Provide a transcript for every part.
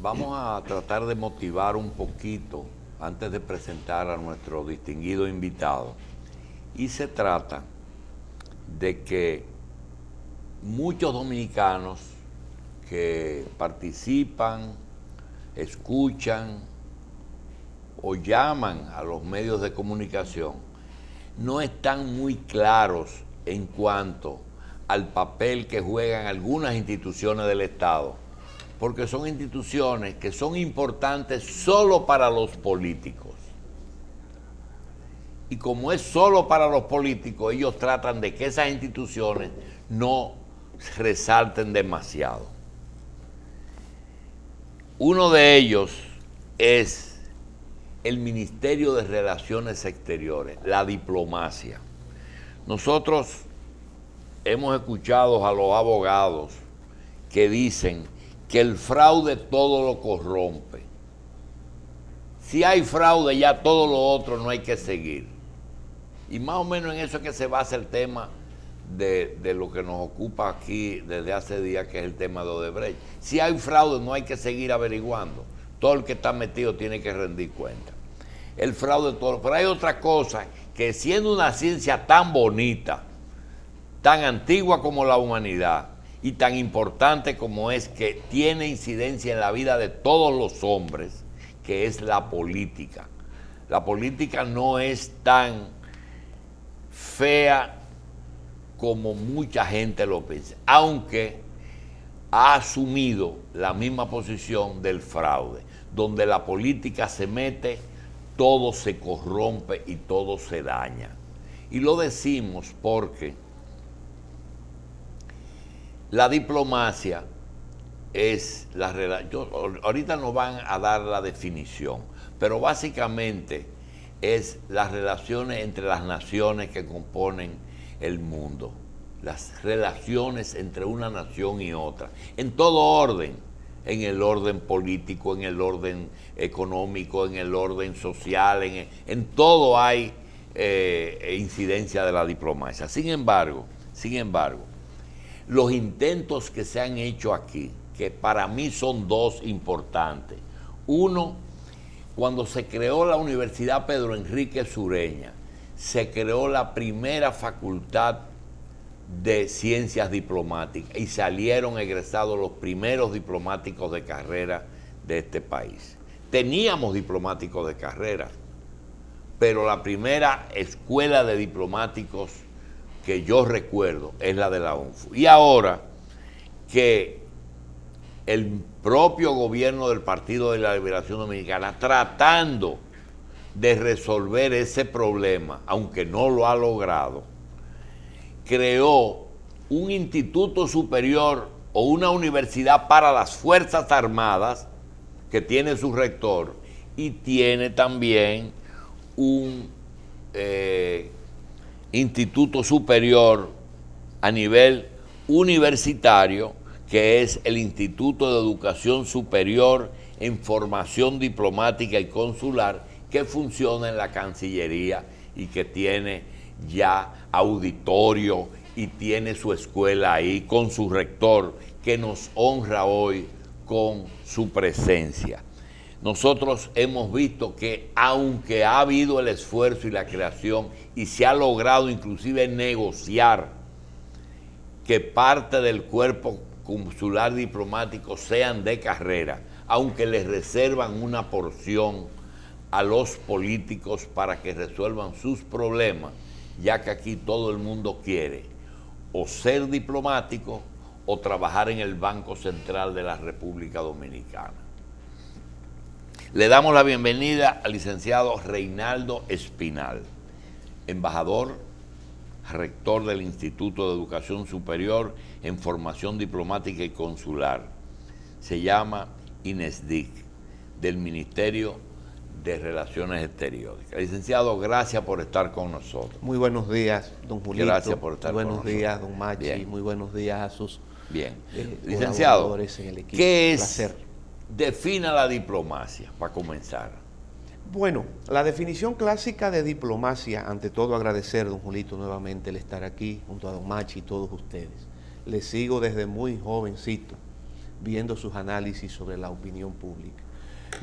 Vamos a tratar de motivar un poquito antes de presentar a nuestro distinguido invitado. Y se trata de que muchos dominicanos que participan, escuchan o llaman a los medios de comunicación no están muy claros en cuanto al papel que juegan algunas instituciones del Estado, porque son instituciones que son importantes solo para los políticos. Y como es solo para los políticos, ellos tratan de que esas instituciones no resalten demasiado. Uno de ellos es el Ministerio de Relaciones Exteriores, la diplomacia. Nosotros hemos escuchado a los abogados que dicen que el fraude todo lo corrompe. Si hay fraude, ya todo lo otro no hay que seguir. Y más o menos en eso es que se basa el tema de lo que nos ocupa aquí desde hace días, que es el tema de Odebrecht. Si hay fraude, no hay que seguir averiguando. Todo el que está metido tiene que rendir cuenta. El fraude todo. Pero hay otra cosa que, siendo una ciencia tan bonita, tan antigua como la humanidad y tan importante como es, que tiene incidencia en la vida de todos los hombres, que es la política. La política no es tan fea como mucha gente lo piensa, aunque ha asumido la misma posición del fraude. Donde la política se mete, todo se corrompe y todo se daña. Y lo decimos porque la diplomacia es la relación. Ahorita nos van a dar la definición, pero básicamente es las relaciones entre las naciones que componen el mundo, las relaciones entre una nación y otra, en todo orden, en el orden político, en el orden económico, en el orden social, en todo hay incidencia de la diplomacia. Sin embargo, los intentos que se han hecho aquí, que para mí son dos importantes. Uno, cuando se creó la Universidad Pedro Enrique Sureña, se creó la primera facultad de ciencias diplomáticas y salieron egresados los primeros diplomáticos de carrera de este país. Teníamos diplomáticos de carrera, pero la primera escuela de diplomáticos que yo recuerdo es la de la UNFU. Y ahora que el propio gobierno del Partido de la Liberación Dominicana, tratando de resolver ese problema, aunque no lo ha logrado, creó un instituto superior o una universidad para las Fuerzas Armadas, que tiene su rector, y tiene también un instituto superior a nivel universitario, que es el Instituto de Educación Superior en Formación Diplomática y Consular, que funciona en la Cancillería y que tiene ya auditorio y tiene su escuela ahí con su rector, que nos honra hoy con su presencia. Nosotros hemos visto que, aunque ha habido el esfuerzo y la creación y se ha logrado inclusive negociar que parte del cuerpo consular diplomático sean de carrera, aunque les reservan una porción a los políticos para que resuelvan sus problemas, ya que aquí todo el mundo quiere o ser diplomático o trabajar en el Banco Central de la República Dominicana. Le damos la bienvenida al licenciado Reinaldo Espinal, embajador, rector del Instituto de Educación Superior en Formación Diplomática y Consular. Se llama INESDIC, del Ministerio de Relaciones Exteriores. Licenciado, gracias por estar con nosotros. Muy buenos días, don Julito. Gracias por estar con nosotros. Buenos días, don Machi. Bien. Muy buenos días a sus Licenciado, colaboradores en el equipo. ¿qué es? Placer. Defina la diplomacia, para comenzar. Bueno, la definición clásica de diplomacia, ante todo agradecer, don Julito, nuevamente el estar aquí junto a don Machi y todos ustedes. Les sigo desde muy jovencito, viendo sus análisis sobre la opinión pública.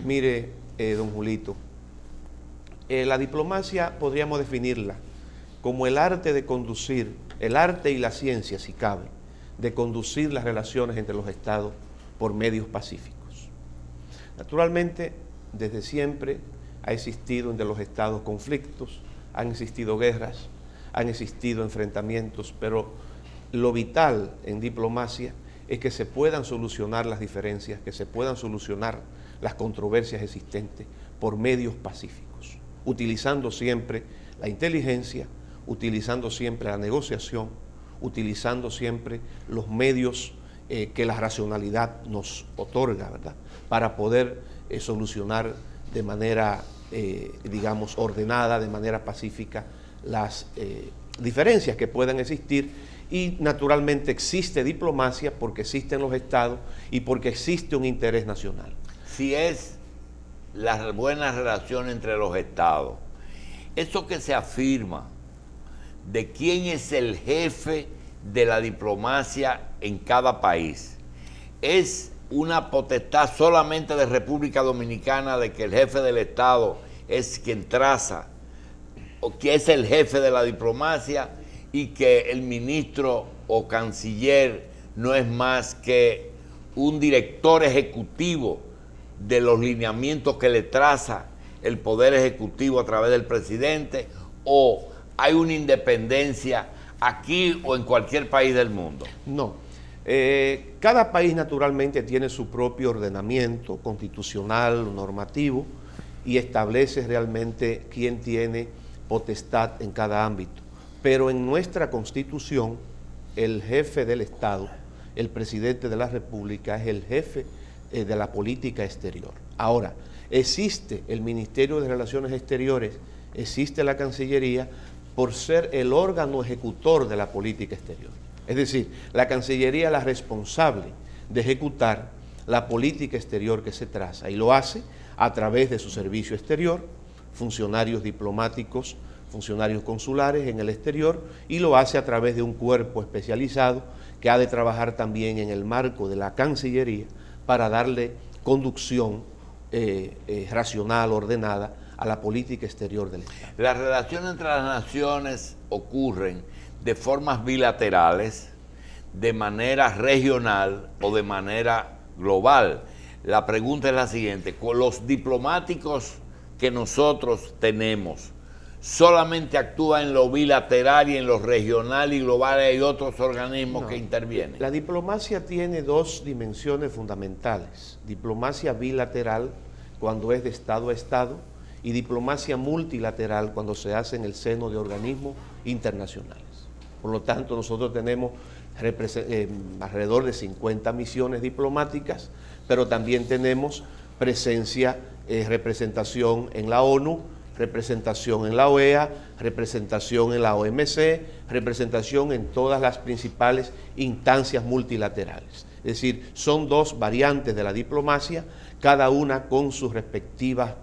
Mire, don Julito, la diplomacia podríamos definirla como el arte de conducir, el arte y la ciencia, si cabe, de conducir las relaciones entre los estados por medios pacíficos. Naturalmente, desde siempre ha existido entre los estados conflictos, han existido guerras, han existido enfrentamientos, pero lo vital en diplomacia es que se puedan solucionar las diferencias, que se puedan solucionar las controversias existentes por medios pacíficos, utilizando siempre la inteligencia, utilizando siempre la negociación, utilizando siempre los medios que la racionalidad nos otorga, ¿verdad?, para poder solucionar de manera, digamos, ordenada, de manera pacífica, las diferencias que puedan existir. Y naturalmente existe diplomacia porque existen los estados y porque existe un interés nacional. Si es la buena relación entre los estados, eso que se afirma de quién es el jefe de la diplomacia en cada país, es una potestad solamente de República Dominicana, de que el jefe del Estado es quien traza, o que es el jefe de la diplomacia, y que el ministro o canciller no es más que un director ejecutivo de los lineamientos que le traza el Poder Ejecutivo a través del presidente, o hay una independencia aquí o en cualquier país del mundo? No. Cada país naturalmente tiene su propio ordenamiento constitucional, normativo, y establece realmente quién tiene potestad en cada ámbito. Pero en nuestra Constitución, el jefe del Estado, el presidente de la República, es el jefe de la política exterior. Ahora, existe el Ministerio de Relaciones Exteriores, existe la Cancillería, por ser el órgano ejecutor de la política exterior. Es decir, la Cancillería es la responsable de ejecutar la política exterior que se traza, y lo hace a través de su servicio exterior, funcionarios diplomáticos, funcionarios consulares en el exterior, y lo hace a través de un cuerpo especializado que ha de trabajar también en el marco de la Cancillería para darle conducción racional, ordenada a la política exterior del Estado. Las relaciones entre las naciones ocurren de formas bilaterales, de manera regional o de manera global. La pregunta es la siguiente: con los diplomáticos que nosotros tenemos, ¿solamente actúa en lo bilateral y en lo regional y global? ¿Hay otros organismos que intervienen? La diplomacia tiene dos dimensiones fundamentales: diplomacia bilateral, cuando es de Estado a Estado, y diplomacia multilateral, cuando se hace en el seno de organismos internacionales. Por lo tanto, nosotros tenemos alrededor de 50 misiones diplomáticas, pero también tenemos presencia, representación en la ONU, representación en la OEA, representación en la OMC, representación en todas las principales instancias multilaterales. Es decir, son dos variantes de la diplomacia, cada una con sus respectivas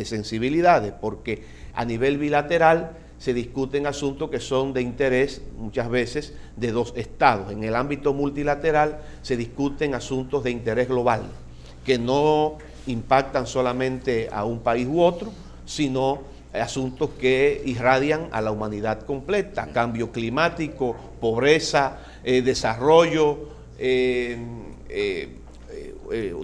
sensibilidades, porque a nivel bilateral se discuten asuntos que son de interés muchas veces de dos estados. En el ámbito multilateral se discuten asuntos de interés global, que no impactan solamente a un país u otro, sino asuntos que irradian a la humanidad completa: cambio climático, pobreza, desarrollo,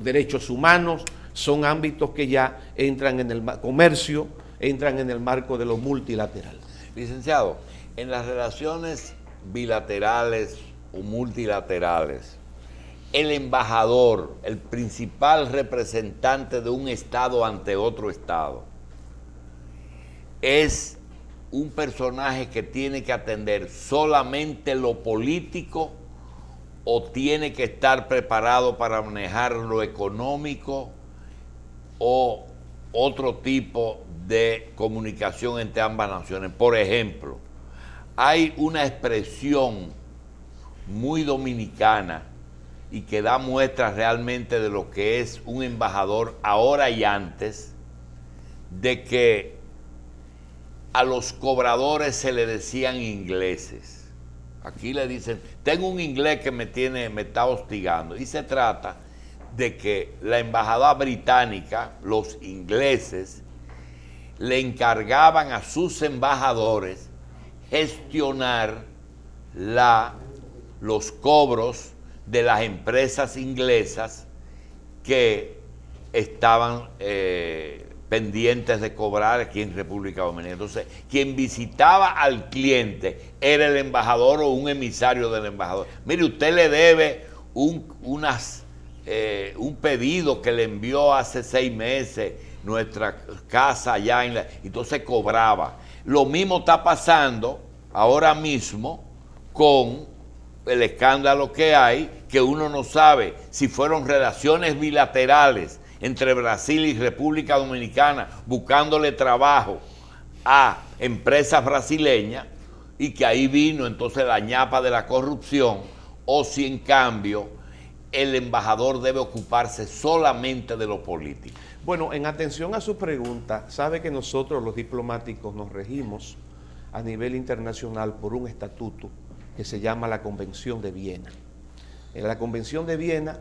derechos humanos. Son ámbitos que ya entran en el comercio, entran en el marco de lo multilateral. Licenciado, en las relaciones bilaterales o multilaterales, el embajador, el principal representante de un estado ante otro estado, es un personaje que tiene que atender solamente lo político, o tiene que estar preparado para manejar lo económico o otro tipo de comunicación entre ambas naciones. Por ejemplo, hay una expresión muy dominicana y que da muestras realmente de lo que es un embajador ahora y antes, de que a los cobradores se le decían ingleses. Aquí le dicen, tengo un inglés que me está hostigando. Y se trata de que la embajada británica, los ingleses, le encargaban a sus embajadores gestionar los cobros de las empresas inglesas que estaban pendientes de cobrar aquí en República Dominicana. Entonces, quien visitaba al cliente era el embajador o un emisario del embajador. Mire, usted le debe un pedido que le envió hace 6 meses nuestra casa allá entonces cobraba. Lo mismo está pasando ahora mismo con el escándalo que hay, que uno no sabe si fueron relaciones bilaterales entre Brasil y República Dominicana buscándole trabajo a empresas brasileñas y que ahí vino entonces la ñapa de la corrupción, o si en cambio el embajador debe ocuparse solamente de lo político. Bueno, en atención a su pregunta, sabe que nosotros los diplomáticos nos regimos a nivel internacional por un estatuto que se llama la Convención de Viena. En la Convención de Viena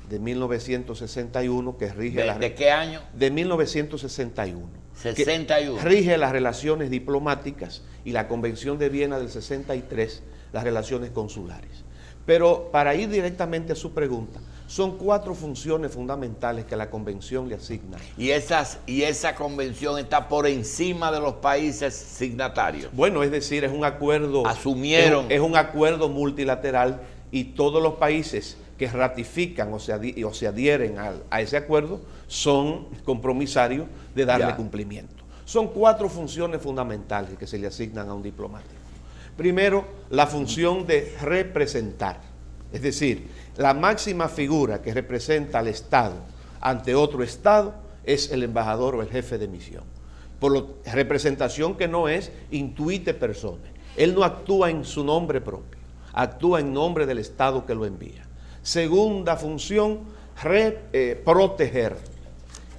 de 1961, que rige ¿De qué año? De 1961. 61. Rige las relaciones diplomáticas, y la Convención de Viena del 63, las relaciones consulares. Pero para ir directamente a su pregunta, son 4 funciones fundamentales que la Convención le asigna. ¿Y esa convención está por encima de los países signatarios? Bueno, es decir, es un acuerdo... Asumieron... Es un acuerdo multilateral, y todos los países que ratifican o se adhieren a ese acuerdo son compromisarios de darle cumplimiento. Son 4 funciones fundamentales que se le asignan a un diplomático. Primero, la función de representar, es decir, la máxima figura que representa al Estado ante otro Estado es el embajador o el jefe de misión. Representación que no es intuite personae. Él no actúa en su nombre propio, actúa en nombre del Estado que lo envía. Segunda función, proteger.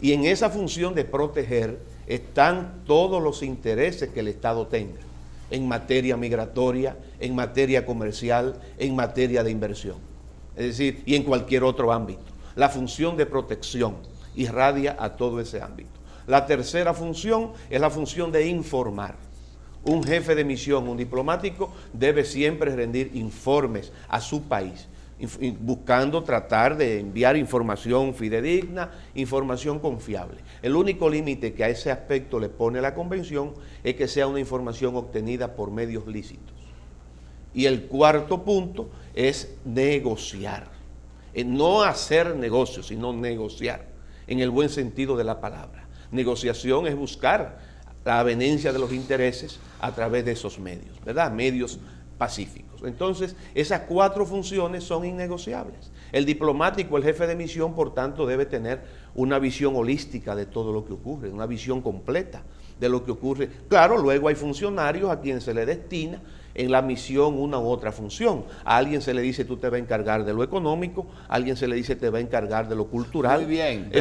Y en esa función de proteger están todos los intereses que el Estado tenga en materia migratoria, en materia comercial, en materia de inversión. Es decir, y en cualquier otro ámbito. La función de protección irradia a todo ese ámbito. La tercera función es la función de informar. Un jefe de misión, un diplomático, debe siempre rendir informes a su país, buscando tratar de enviar información fidedigna, información confiable. El único límite que a ese aspecto le pone la Convención es que sea una información obtenida por medios lícitos. Y el cuarto punto es negociar. No hacer negocios, sino negociar, en el buen sentido de la palabra. Negociación es buscar la avenencia de los intereses a través de esos medios, ¿verdad? Medios pacíficos. Entonces, esas 4 funciones son innegociables. El diplomático, el jefe de misión, por tanto, debe tener una visión holística de todo lo que ocurre, una visión completa de lo que ocurre. Claro, luego hay funcionarios a quienes se le destina en la misión una u otra función. A alguien se le dice tú te vas a encargar de lo económico, a alguien se le dice te va a encargar de lo cultural. Muy bien.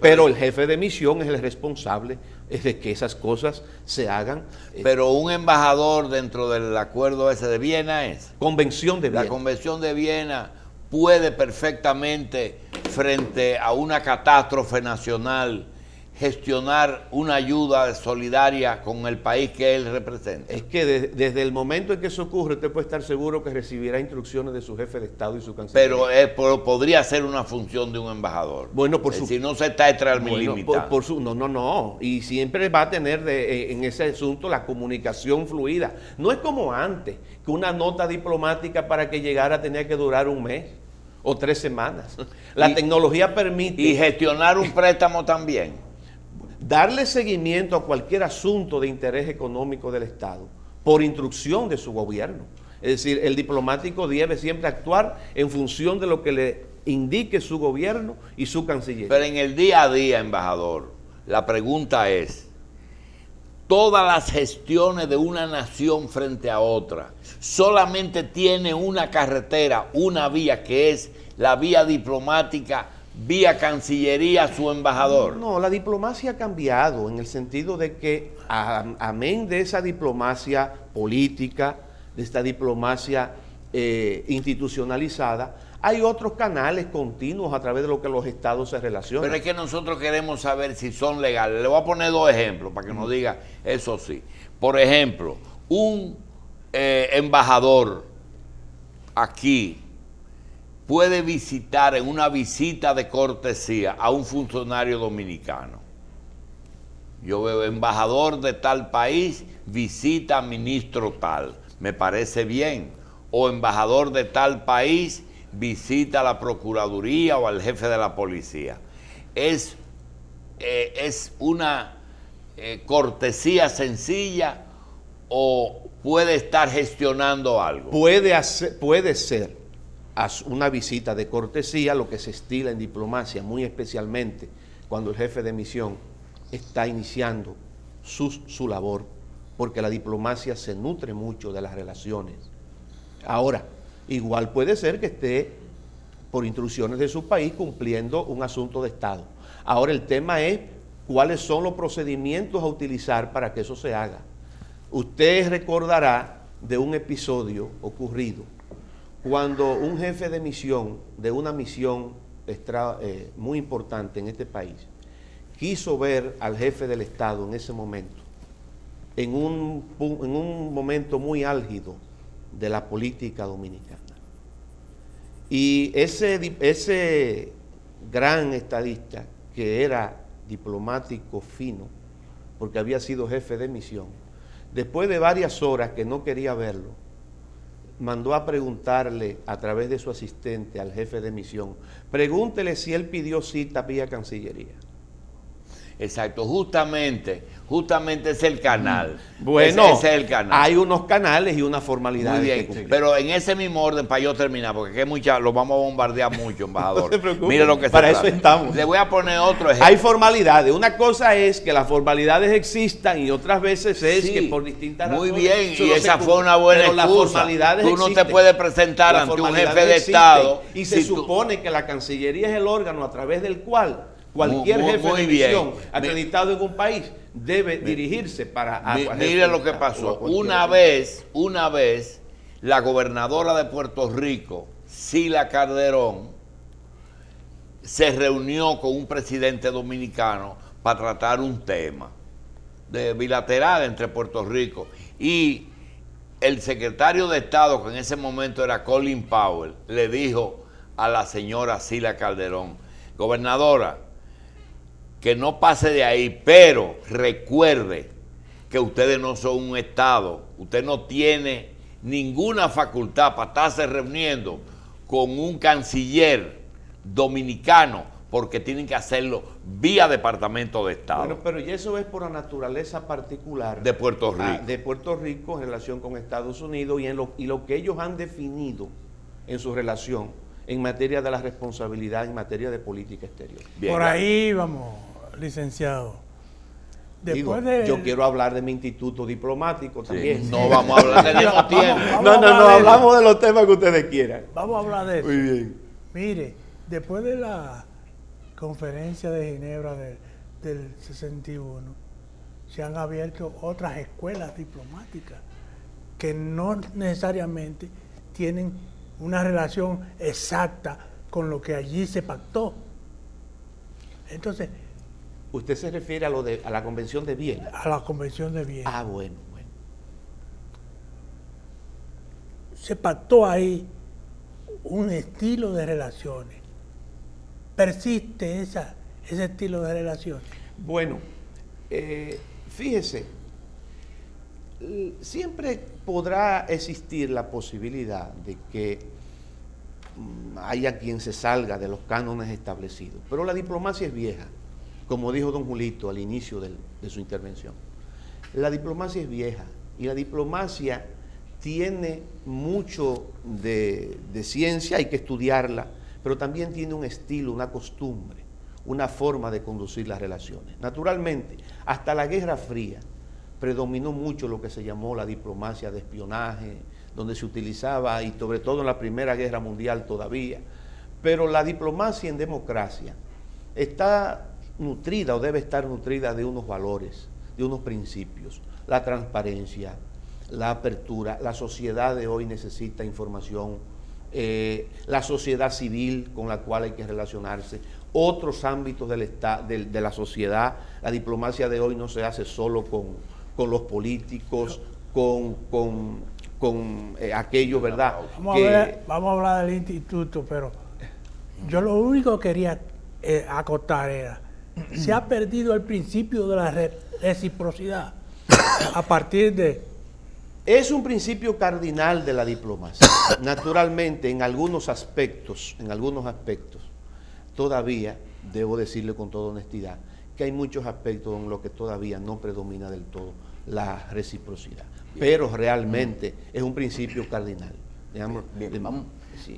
Pero el jefe de misión es el responsable de que esas cosas se hagan. Pero un embajador dentro del acuerdo ese de Viena es... Convención de Viena. La Convención de Viena puede perfectamente, frente a una catástrofe nacional, gestionar una ayuda solidaria con el país que él representa. Es que desde el momento en que eso ocurre, usted puede estar seguro que recibirá instrucciones de su jefe de Estado y su canciller. Pero podría ser una función de un embajador. Bueno, si no se está extralimitando. No. Y siempre va a tener en ese asunto la comunicación fluida. No es como antes, que una nota diplomática para que llegara tenía que durar un mes o 3 semanas. La tecnología permite... Y gestionar un préstamo también. Darle seguimiento a cualquier asunto de interés económico del Estado por instrucción de su gobierno. Es decir, el diplomático debe siempre actuar en función de lo que le indique su gobierno y su canciller. Pero en el día a día, embajador, la pregunta es, todas las gestiones de una nación frente a otra solamente tiene una carretera, una vía, que es la vía diplomática, vía Cancillería a su embajador. No, la diplomacia ha cambiado en el sentido de que, amén de esa diplomacia política, de esta diplomacia institucionalizada, hay otros canales continuos a través de lo que los estados se relacionan. Pero es que nosotros queremos saber si son legales. Le voy a poner dos ejemplos para que nos diga eso sí. Por ejemplo, un embajador aquí puede visitar en una visita de cortesía a un funcionario dominicano. Yo veo embajador de tal país, visita a ministro tal. Me parece bien. O embajador de tal país, visita a la Procuraduría o al jefe de la policía. Es una cortesía sencilla o puede estar gestionando algo. Puede ser una visita de cortesía, lo que se estila en diplomacia, muy especialmente cuando el jefe de misión está iniciando su labor, porque la diplomacia se nutre mucho de las relaciones. Ahora, igual puede ser que esté por instrucciones de su país cumpliendo un asunto de Estado. Ahora el tema es cuáles son los procedimientos a utilizar para que eso se haga. Usted recordará de un episodio ocurrido cuando un jefe de misión, de una misión muy importante en este país, quiso ver al jefe del Estado en ese momento, en un momento muy álgido de la política dominicana. Y ese gran estadista, que era diplomático fino, porque había sido jefe de misión, después de varias horas que no quería verlo, mandó a preguntarle a través de su asistente al jefe de misión, pregúntele si él pidió cita vía Cancillería. Exacto, justamente es el canal. Bueno, ese es el canal. Hay unos canales y unas formalidades. Muy bien, que pero en ese mismo orden, para yo terminar, porque aquí lo vamos a bombardear mucho, embajador. No se preocupe, mire lo que para eso estamos. Le voy a poner otro ejemplo. Hay formalidades. Una cosa es que las formalidades existan y otras veces es que por distintas razones. Muy bien, y esa fue una buena excusa. Las formalidades tú no existen. te puedes presentar Las ante un jefe formalidades de existen. Estado. Y se supone que la Cancillería es el órgano a través del cual cualquier jefe de misión acreditado en un país debe dirigirse para... Mire lo que pasó. Una vez, la gobernadora de Puerto Rico, Sila Calderón, se reunió con un presidente dominicano para tratar un tema bilateral entre Puerto Rico. Y el secretario de Estado, que en ese momento era Colin Powell, le dijo a la señora Sila Calderón, gobernadora, que no pase de ahí, pero recuerde que ustedes no son un Estado, usted no tiene ninguna facultad para estarse reuniendo con un canciller dominicano, porque tienen que hacerlo vía Departamento de Estado. Bueno, pero y eso es por la naturaleza particular de Puerto Rico. De Puerto Rico en relación con Estados Unidos y lo que ellos han definido en su relación en materia de la responsabilidad en materia de política exterior. Bien, por ahí vamos, licenciado. Yo quiero hablar de mi instituto diplomático también. Sí. No vamos a hablar, tenemos tiempo. No, hablamos de los temas que ustedes quieran. Vamos a hablar de eso. Muy bien. Mire, después de la conferencia de Ginebra del 61, se han abierto otras escuelas diplomáticas que no necesariamente tienen una relación exacta con lo que allí se pactó. Entonces, ¿usted se refiere a la Convención de Viena? A la Convención de Viena. Ah, bueno. Se pactó ahí un estilo de relaciones. ¿Persiste ese estilo de relaciones? Bueno, fíjese, siempre podrá existir la posibilidad de que haya quien se salga de los cánones establecidos, pero la diplomacia es vieja, como dijo don Julito al inicio de su intervención. La diplomacia es vieja y la diplomacia tiene mucho de ciencia, hay que estudiarla, pero también tiene un estilo, una costumbre, una forma de conducir las relaciones. Naturalmente, hasta la Guerra Fría predominó mucho lo que se llamó la diplomacia de espionaje, donde se utilizaba, y sobre todo en la Primera Guerra Mundial todavía, pero la diplomacia en democracia está nutrida o debe estar nutrida de unos valores, de unos principios, la transparencia, la apertura. La sociedad de hoy necesita información, la sociedad civil con la cual hay que relacionarse, otros ámbitos de la sociedad. La diplomacia de hoy no se hace solo con los políticos, con aquello, ¿verdad? Vamos a hablar del instituto, pero yo lo único que quería acotar era, se ha perdido el principio de la reciprocidad a partir de... Es un principio cardinal de la diplomacia. Naturalmente, en algunos aspectos, todavía, debo decirle con toda honestidad, que hay muchos aspectos en los que todavía no predomina del todo la reciprocidad. Pero realmente es un principio cardinal. Digamos, Bien,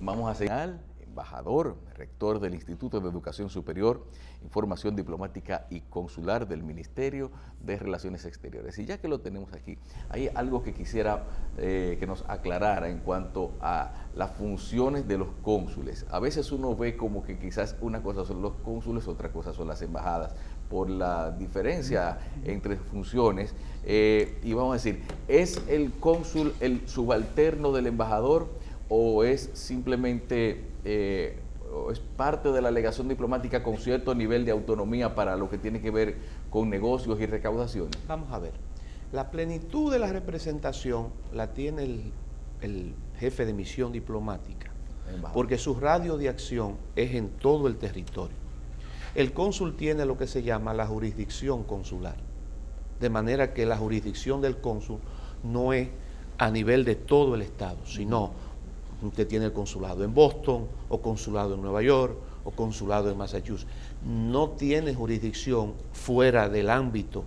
vamos a señalar, embajador, rector del Instituto de Educación Superior, Información Diplomática y Consular del Ministerio de Relaciones Exteriores. Y ya que lo tenemos aquí, hay algo que quisiera que nos aclarara en cuanto a las funciones de los cónsules. A veces uno ve como que quizás una cosa son los cónsules, otra cosa son las embajadas, por la diferencia entre funciones. Y vamos a decir, ¿es el cónsul el subalterno del embajador o es simplemente... o es parte de la legación diplomática con cierto nivel de autonomía para lo que tiene que ver con negocios y recaudaciones? Vamos a ver, la plenitud de la representación la tiene el jefe de misión diplomática, porque su radio de acción es en todo el territorio. El cónsul tiene lo que se llama la jurisdicción consular, de manera que la jurisdicción del cónsul no es a nivel de todo el estado, sino usted tiene el consulado en Boston, o consulado en Nueva York, o consulado en Massachusetts. No tiene jurisdicción fuera del ámbito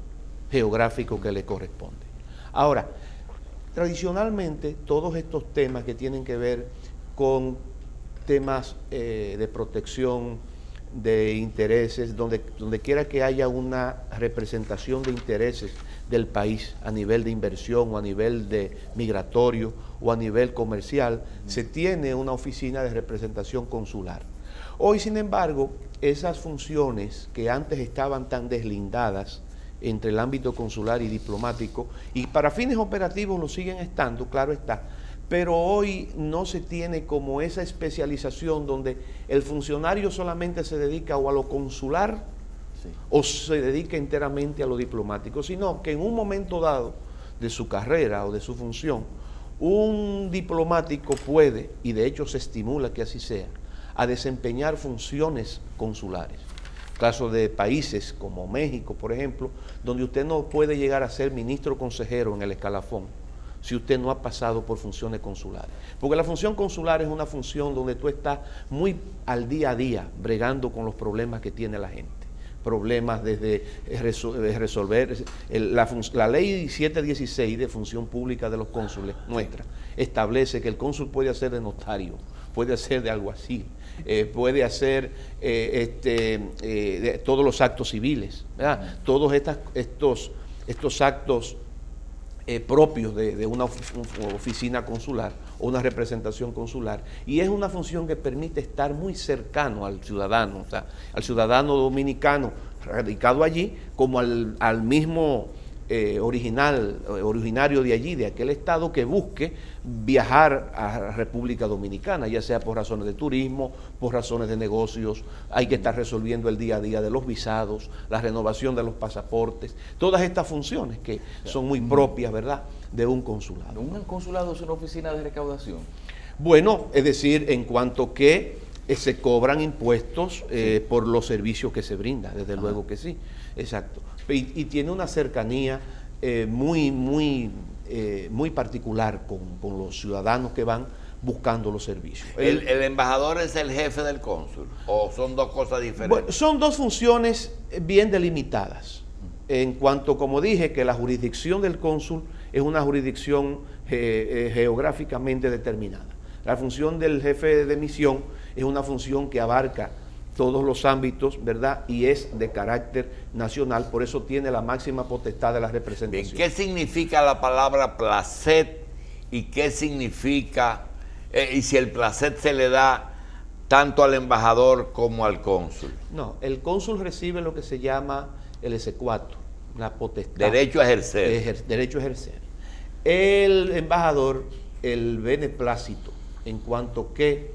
geográfico que le corresponde. Ahora, tradicionalmente, todos estos temas que tienen que ver con temas de protección de intereses, donde quiera que haya una representación de intereses del país a nivel de inversión o a nivel de migratorio o a nivel comercial, se tiene una oficina de representación consular. Hoy, sin embargo, esas funciones que antes estaban tan deslindadas entre el ámbito consular y diplomático, y para fines operativos lo siguen estando, claro está, pero hoy no se tiene como esa especialización donde el funcionario solamente se dedica o a lo consular, sí, o se dedica enteramente a lo diplomático, sino que en un momento dado de su carrera o de su función, un diplomático puede, y de hecho se estimula que así sea, a desempeñar funciones consulares. Caso de países como México, por ejemplo, donde usted no puede llegar a ser ministro consejero en el escalafón si usted no ha pasado por funciones consulares. Porque la función consular es una función donde tú estás muy al día a día bregando con los problemas que tiene la gente. Problemas desde resolver. La ley 716 de función pública de los cónsules nuestra establece que el cónsul puede hacer de notario, puede hacer de alguacil, puede hacer de todos los actos civiles, ¿verdad? Todos estos actos propios de una oficina consular o una representación consular, y es una función que permite estar muy cercano al ciudadano, o sea, al ciudadano dominicano radicado allí, como al mismo originario de allí, de aquel estado que busque viajar a República Dominicana, ya sea por razones de turismo, por razones de negocios. Hay que estar resolviendo el día a día de los visados, la renovación de los pasaportes, todas estas funciones que son muy propias, ¿verdad?, de un consulado. ¿Un consulado es una oficina de recaudación? Bueno, es decir, en cuanto que se cobran impuestos por los servicios que se brindan, desde luego que sí, exacto. Y tiene una cercanía muy particular con los ciudadanos que van buscando los servicios. ¿El embajador es el jefe del cónsul o son dos cosas diferentes? Bueno, son dos funciones bien delimitadas. En cuanto, como dije, que la jurisdicción del cónsul es una jurisdicción geográficamente determinada. La función del jefe de misión es una función que abarca todos los ámbitos, ¿verdad? Y es de carácter nacional, por eso tiene la máxima potestad de la representación. Bien, ¿qué significa la palabra placet y qué significa, y si el placet se le da tanto al embajador como al cónsul? No, el cónsul recibe lo que se llama el S4, la potestad. Derecho a ejercer. Derecho a ejercer. el embajador el beneplácito en cuanto que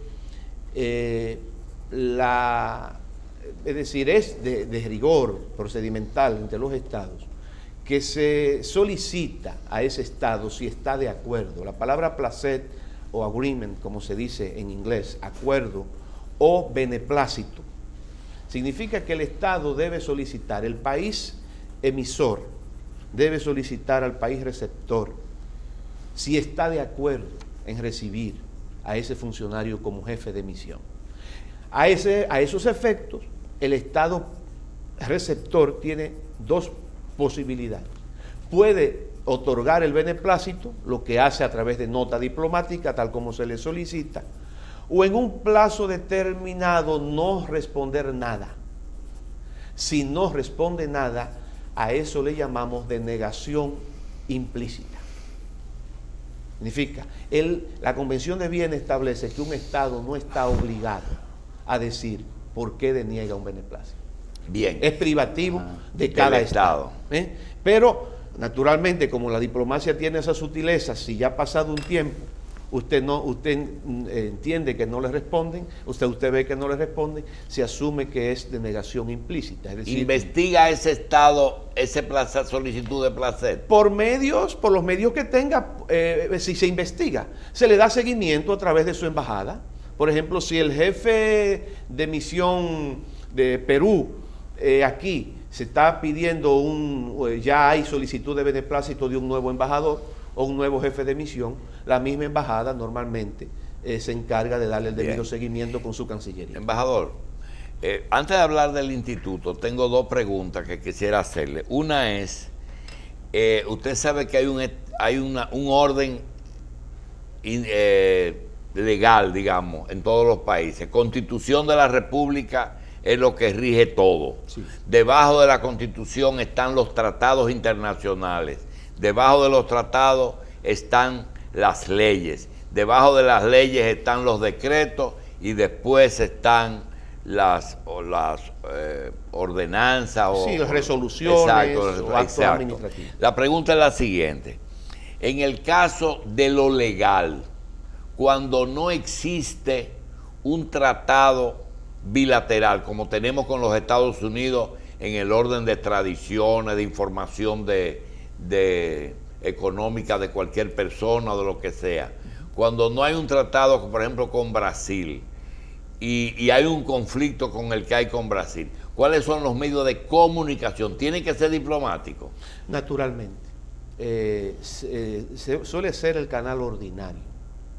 es decir, es de rigor procedimental entre los estados, que se solicita a ese estado si está de acuerdo. La palabra placet o agreement, como se dice en inglés, acuerdo o beneplácito, significa que el estado debe solicitar, el país emisor debe solicitar al país receptor si está de acuerdo en recibir a ese funcionario como jefe de misión. A esos efectos, el estado receptor tiene dos posibilidades. Puede otorgar el beneplácito, lo que hace a través de nota diplomática, tal como se le solicita, o en un plazo determinado no responder nada. Si no responde nada, a eso le llamamos denegación implícita. Significa, la Convención de Viena establece que un Estado no está obligado a decir por qué deniega un beneplácito. Bien. Es privativo de cada Estado. Pero, naturalmente, como la diplomacia tiene esas sutilezas, si ya ha pasado un tiempo, usted entiende que no le responden, usted ve que no le responden, se asume que es denegación implícita. Es decir, ¿investiga ese Estado esa solicitud de placer? Por los medios que tenga, si se investiga, se le da seguimiento a través de su embajada. Por ejemplo, si el jefe de misión de Perú aquí se está pidiendo ya hay solicitud de beneplácito de un nuevo embajador o un nuevo jefe de misión, la misma embajada normalmente se encarga de darle el debido seguimiento con su Cancillería. Embajador, antes de hablar del instituto, tengo dos preguntas que quisiera hacerle. Una es, usted sabe que hay un orden legal, digamos, en todos los países. Constitución de la República es lo que rige todo. Sí. Debajo de la Constitución están los tratados internacionales. Debajo de los tratados están las leyes. Debajo de las leyes están los decretos y después están las ordenanzas o las resoluciones o actos administrativos. La pregunta es la siguiente. En el caso de lo legal, cuando no existe un tratado bilateral, como tenemos con los Estados Unidos en el orden de tradiciones, de información de económica de cualquier persona o de lo que sea, cuando no hay un tratado, por ejemplo, con Brasil, y hay un conflicto con el que hay con Brasil, ¿cuáles son los medios de comunicación? ¿Tiene que ser diplomático? Naturalmente. Suele ser el canal ordinario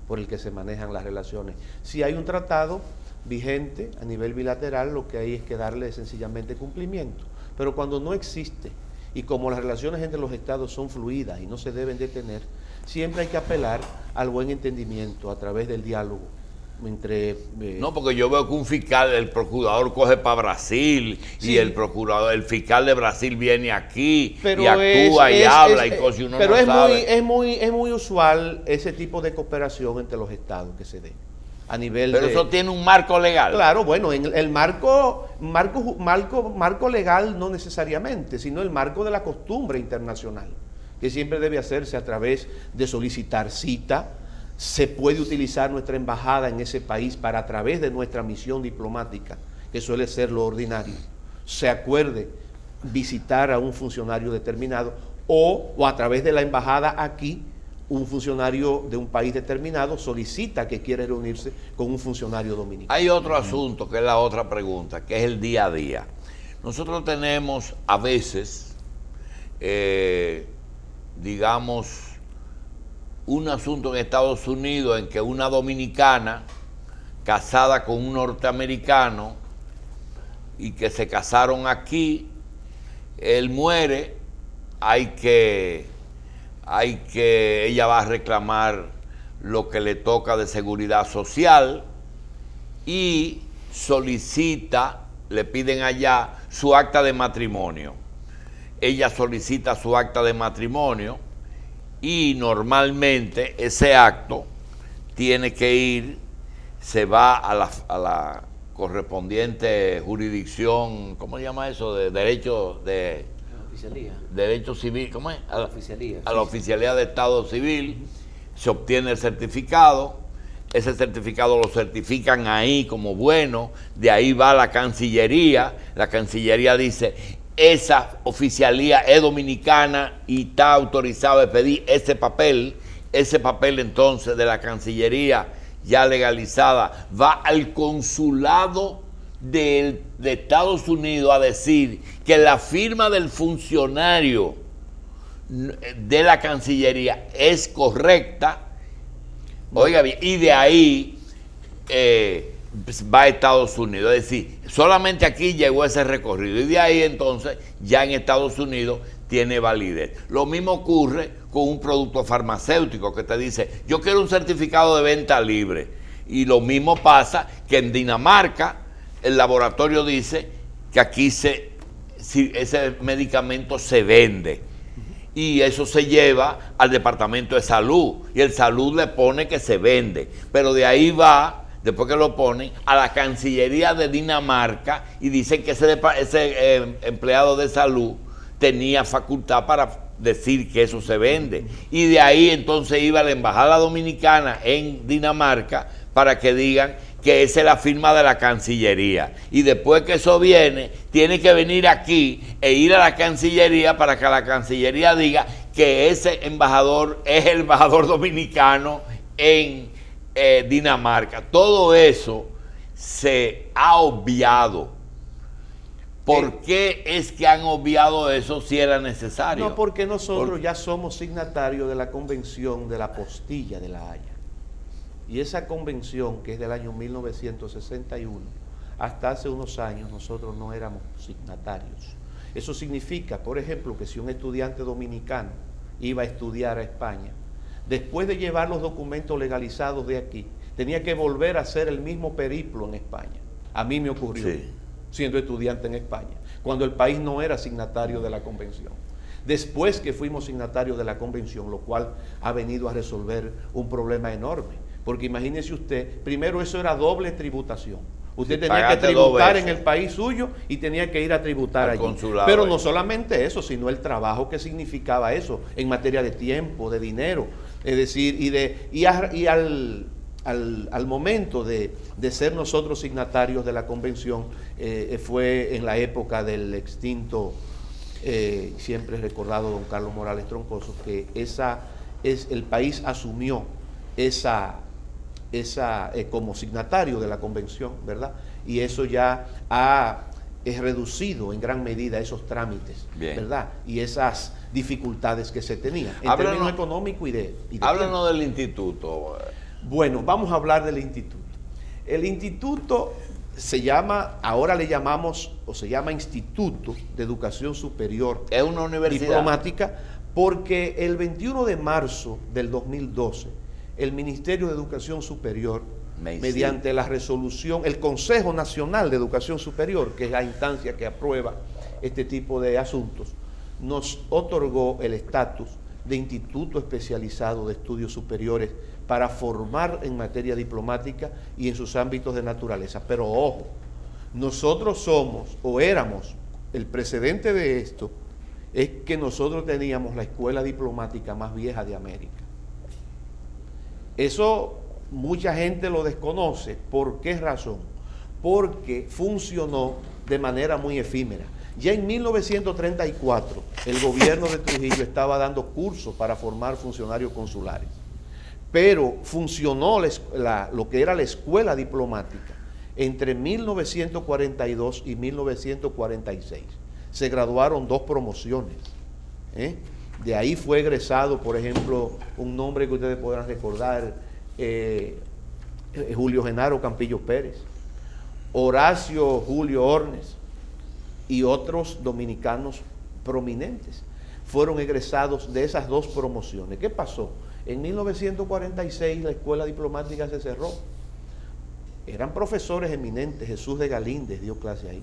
por el que se manejan las relaciones. Si hay un tratado vigente a nivel bilateral, lo que hay es que darle sencillamente cumplimiento. Pero cuando no existe, y como las relaciones entre los estados son fluidas y no se deben detener, siempre hay que apelar al buen entendimiento a través del diálogo entre... No, porque yo veo que un fiscal, el procurador coge para Brasil, sí, y el fiscal de Brasil viene aquí y actúa y habla y cosas y uno pero no sabe. Es muy usual ese tipo de cooperación entre los estados que se dé. A nivel pero eso tiene un marco legal. Claro, bueno, en el marco legal no necesariamente, sino el marco de la costumbre internacional, que siempre debe hacerse a través de solicitar cita. Se puede utilizar nuestra embajada en ese país para, a través de nuestra misión diplomática, que suele ser lo ordinario, se acuerde visitar a un funcionario determinado o a través de la embajada aquí, un funcionario de un país determinado solicita que quiere reunirse con un funcionario dominicano. Hay otro asunto que es la otra pregunta, que es el día a día. Nosotros tenemos a veces, digamos, un asunto en Estados Unidos en que una dominicana casada con un norteamericano y que se casaron aquí, él muere, ella va a reclamar lo que le toca de seguridad social y solicita, le piden allá su acta de matrimonio. Ella solicita su acta de matrimonio y normalmente ese acto tiene que ir, se va a la correspondiente jurisdicción, ¿cómo se llama eso? De derecho de Oficialía. derecho civil, ¿cómo es? Oficialía. A la oficialía de Estado Civil, se obtiene el certificado, ese certificado lo certifican ahí como bueno, de ahí va a la Cancillería dice, esa oficialía es dominicana y está autorizado a pedir ese papel entonces de la Cancillería ya legalizada, va al consulado de Estados Unidos a decir que la firma del funcionario de la Cancillería es correcta, oiga bien, y de ahí va a Estados Unidos, es decir, solamente aquí llegó ese recorrido y de ahí entonces ya en Estados Unidos tiene validez. Lo mismo ocurre con un producto farmacéutico que te dice, yo quiero un certificado de venta libre, y lo mismo pasa que en Dinamarca el laboratorio dice que aquí ese medicamento se vende. Y eso se lleva al Departamento de Salud. Y el Salud le pone que se vende. Pero de ahí va, después que lo ponen, a la Cancillería de Dinamarca y dicen que ese empleado de salud tenía facultad para decir que eso se vende. Y de ahí entonces iba a la Embajada Dominicana en Dinamarca para que digan que esa es la firma de la Cancillería. Y después que eso viene, tiene que venir aquí e ir a la Cancillería para que la Cancillería diga que ese embajador es el embajador dominicano en Dinamarca. Todo eso se ha obviado. ¿Por qué es que han obviado eso si era necesario? No, porque nosotros ya somos signatarios de la Convención de la Apostilla de La Haya. Y esa convención, que es del año 1961, hasta hace unos años nosotros no éramos signatarios. Eso significa, por ejemplo, que si un estudiante dominicano iba a estudiar a España, después de llevar los documentos legalizados de aquí, tenía que volver a hacer el mismo periplo en España. A mí me ocurrió, siendo estudiante en España, cuando el país no era signatario de la convención. Después que fuimos signatarios de la convención, lo cual ha venido a resolver un problema enorme. Porque imagínese usted, primero eso era doble tributación. Usted tenía que tributar en el país suyo y tenía que ir a tributar allí. Pero no solamente eso, sino el trabajo que significaba eso en materia de tiempo, de dinero. Es decir, al momento de ser nosotros signatarios de la convención, fue en la época del extinto, siempre recordado don Carlos Morales Troncoso, que el país asumió como signatario de la convención, ¿verdad? Y eso ya ha reducido en gran medida esos trámites, ¿verdad? Y esas dificultades que se tenían en términos económicos y de háblanos del instituto. Bueno, vamos a hablar del instituto. El instituto se llama, ahora le llamamos, o se llama Instituto de Educación Superior. Es una universidad diplomática, porque el 21 de marzo del 2012, el Ministerio de Educación Superior, mediante la resolución, el Consejo Nacional de Educación Superior, que es la instancia que aprueba este tipo de asuntos, nos otorgó el estatus de Instituto Especializado de Estudios Superiores para formar en materia diplomática y en sus ámbitos de naturaleza. Pero ojo, nosotros somos, o éramos, el precedente de esto, es que nosotros teníamos la escuela diplomática más vieja de América. Eso mucha gente lo desconoce. ¿Por qué razón? Porque funcionó de manera muy efímera. Ya en 1934, el gobierno de Trujillo estaba dando cursos para formar funcionarios consulares. Pero funcionó lo que era la escuela diplomática entre 1942 y 1946. Se graduaron 2 promociones. De ahí fue egresado, por ejemplo, un nombre que ustedes podrán recordar, Julio Genaro Campillo Pérez, Horacio Julio Ornes y otros dominicanos prominentes. Fueron egresados de esas 2 promociones. ¿Qué pasó? En 1946 la escuela diplomática se cerró. Eran profesores eminentes, Jesús de Galíndez dio clase ahí,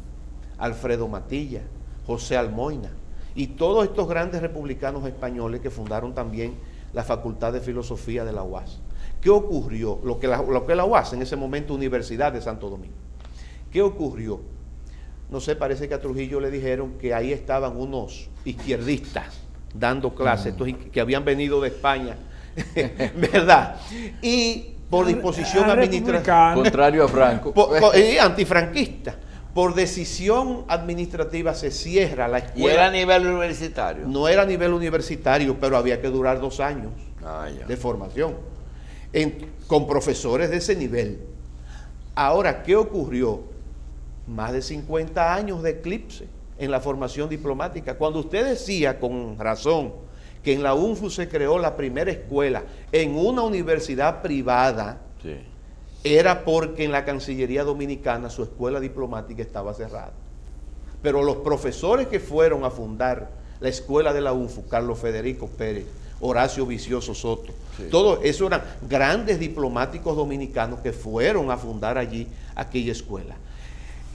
Alfredo Matilla, José Almoina, y todos estos grandes republicanos españoles que fundaron también la Facultad de Filosofía de la UAS. ¿Qué ocurrió? Lo que la UAS, en ese momento Universidad de Santo Domingo. ¿Qué ocurrió? no sé, parece que a Trujillo le dijeron que ahí estaban unos izquierdistas dando clases, estos que habían venido de España, ¿verdad? Y por disposición administrativa, contrario a Franco, antifranquista, por decisión administrativa se cierra la escuela. ¿Y era a nivel universitario? No era a nivel universitario, pero había que durar 2 años de formación, con profesores de ese nivel. Ahora, ¿qué ocurrió? Más de 50 años de eclipse en la formación diplomática. Cuando usted decía con razón que en la UNFU se creó la primera escuela en una universidad privada, Sí. era porque en la Cancillería Dominicana su escuela diplomática estaba cerrada. Pero los profesores que fueron a fundar la escuela de la UNFU, Carlos Federico Pérez, Horacio Vicioso Soto, todos esos eran grandes diplomáticos dominicanos que fueron a fundar allí aquella escuela.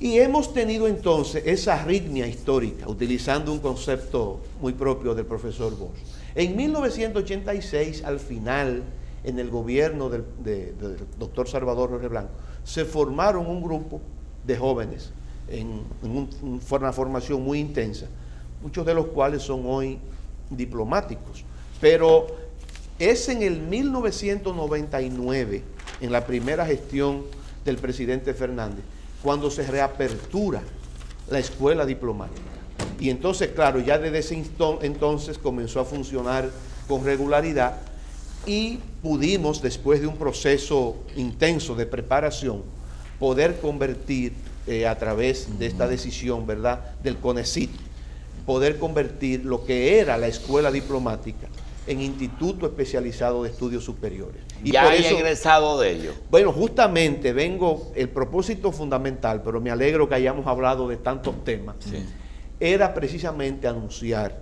Y hemos tenido entonces esa arritmia histórica, utilizando un concepto muy propio del profesor Bosch. En 1986, al final, en el gobierno del doctor Salvador Jorge Blanco, se formaron un grupo de jóvenes en una formación muy intensa, muchos de los cuales son hoy diplomáticos. Pero es en el 1999, en la primera gestión del presidente Fernández, cuando se reapertura la escuela diplomática. Y entonces, claro, ya desde ese entonces comenzó a funcionar con regularidad y pudimos, después de un proceso intenso de preparación, poder convertir a través de esta decisión, ¿verdad?, del CONECYT, poder convertir lo que era la escuela diplomática en Instituto Especializado de Estudios Superiores. Y ya por hay eso, egresado de ello. bueno, justamente el propósito fundamental, pero me alegro que hayamos hablado de tantos temas, era precisamente anunciar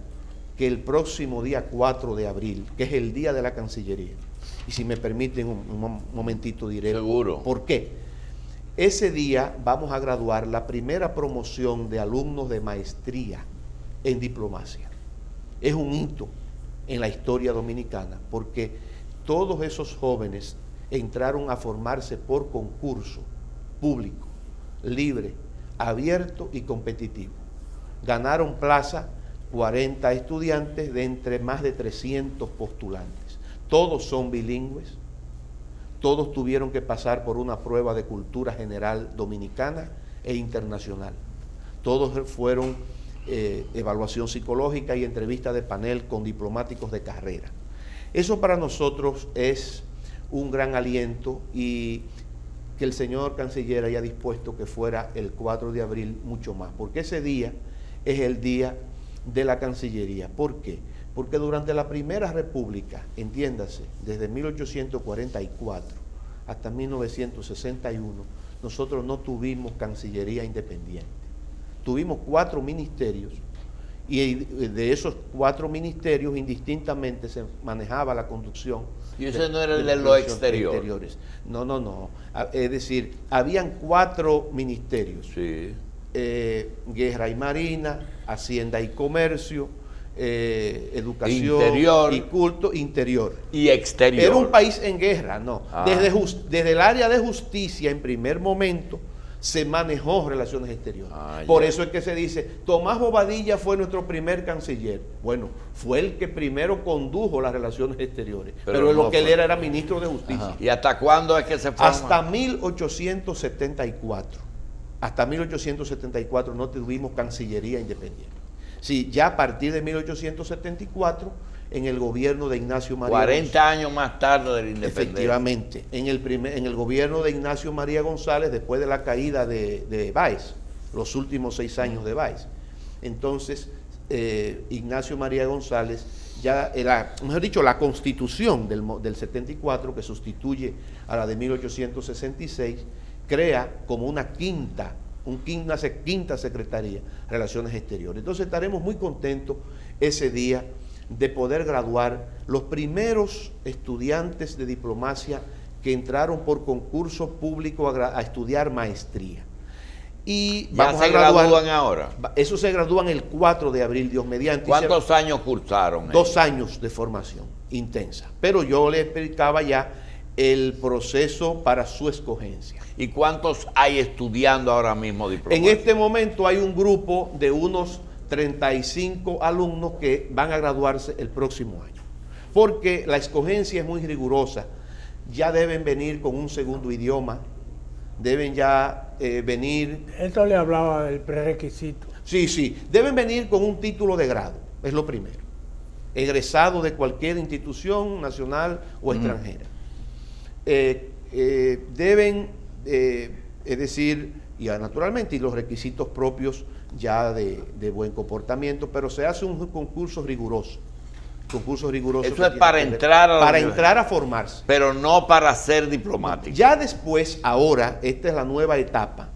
que el próximo día 4 de abril, que es el Día de la Cancillería, y si me permiten un momentito diré Seguro. por qué. Ese día vamos a graduar la primera promoción de alumnos de maestría en diplomacia. Es un hito en la historia dominicana, porque todos esos jóvenes entraron a formarse por concurso público, libre, abierto y competitivo. Ganaron plaza 40 estudiantes de entre más de 300 postulantes. Todos son bilingües, todos tuvieron que pasar por una prueba de cultura general dominicana e internacional. Todos fueron evaluación psicológica y entrevista de panel con diplomáticos de carrera. Eso para nosotros es un gran aliento, y que el señor canciller haya dispuesto que fuera el 4 de abril mucho más, porque ese día es el día de la Cancillería. ¿Por qué? Porque durante la Primera República, entiéndase, desde 1844 hasta 1961, nosotros no tuvimos Cancillería independiente. Tuvimos 4 ministerios, y de esos 4 ministerios indistintamente se manejaba la conducción. ¿Y ese no era el de los exteriores? No. Es decir, habían 4 ministerios. Sí. Guerra y Marina, Hacienda y Comercio, Educación Interior. y Culto, Interior. Y exterior. Era un país en guerra, no. Ah. Desde el área de justicia, en primer momento, se manejó relaciones exteriores. Por eso es que se dice, Tomás Bobadilla fue nuestro primer canciller. Bueno, fue el que primero condujo las relaciones exteriores, pero no lo que él fue. era ministro de Justicia. Ajá. ¿Y hasta cuándo es que se forma? Hasta 1874. Hasta 1874 no tuvimos Cancillería independiente. Sí, ya a partir de 1874, en el gobierno de Ignacio María 40 años más tarde de la independencia. Efectivamente, en el gobierno de Ignacio María González, después de la caída de Báez, los últimos 6 años de Báez. Entonces, Ignacio María González, mejor dicho, la constitución del 74, que sustituye a la de 1866, crea como una quinta secretaría, Relaciones Exteriores. Entonces estaremos muy contentos ese día de poder graduar los primeros estudiantes de diplomacia que entraron por concurso público a estudiar maestría. Y ¿Ya se gradúan ahora? Eso se gradúan el 4 de abril, Dios mediante. ¿Cuántos años cursaron? 2 años de formación intensa. Pero yo le explicaba ya el proceso para su escogencia. ¿Y cuántos hay estudiando ahora mismo En diplomacia? este momento hay un grupo de unos 35 alumnos que van a graduarse el próximo año, porque la escogencia es muy rigurosa. Ya deben venir con un segundo idioma, deben ya venir... Esto le hablaba del prerequisito. Sí, deben venir con un título de grado, es lo primero. Egresado de cualquier institución nacional o extranjera. Deben, es decir, y naturalmente, y los requisitos propios ya de buen comportamiento, pero se hace un concurso riguroso. Eso es para entrar a la para universidad, entrar a formarse. pero no para ser diplomático. Ya después, ahora, esta es la nueva etapa.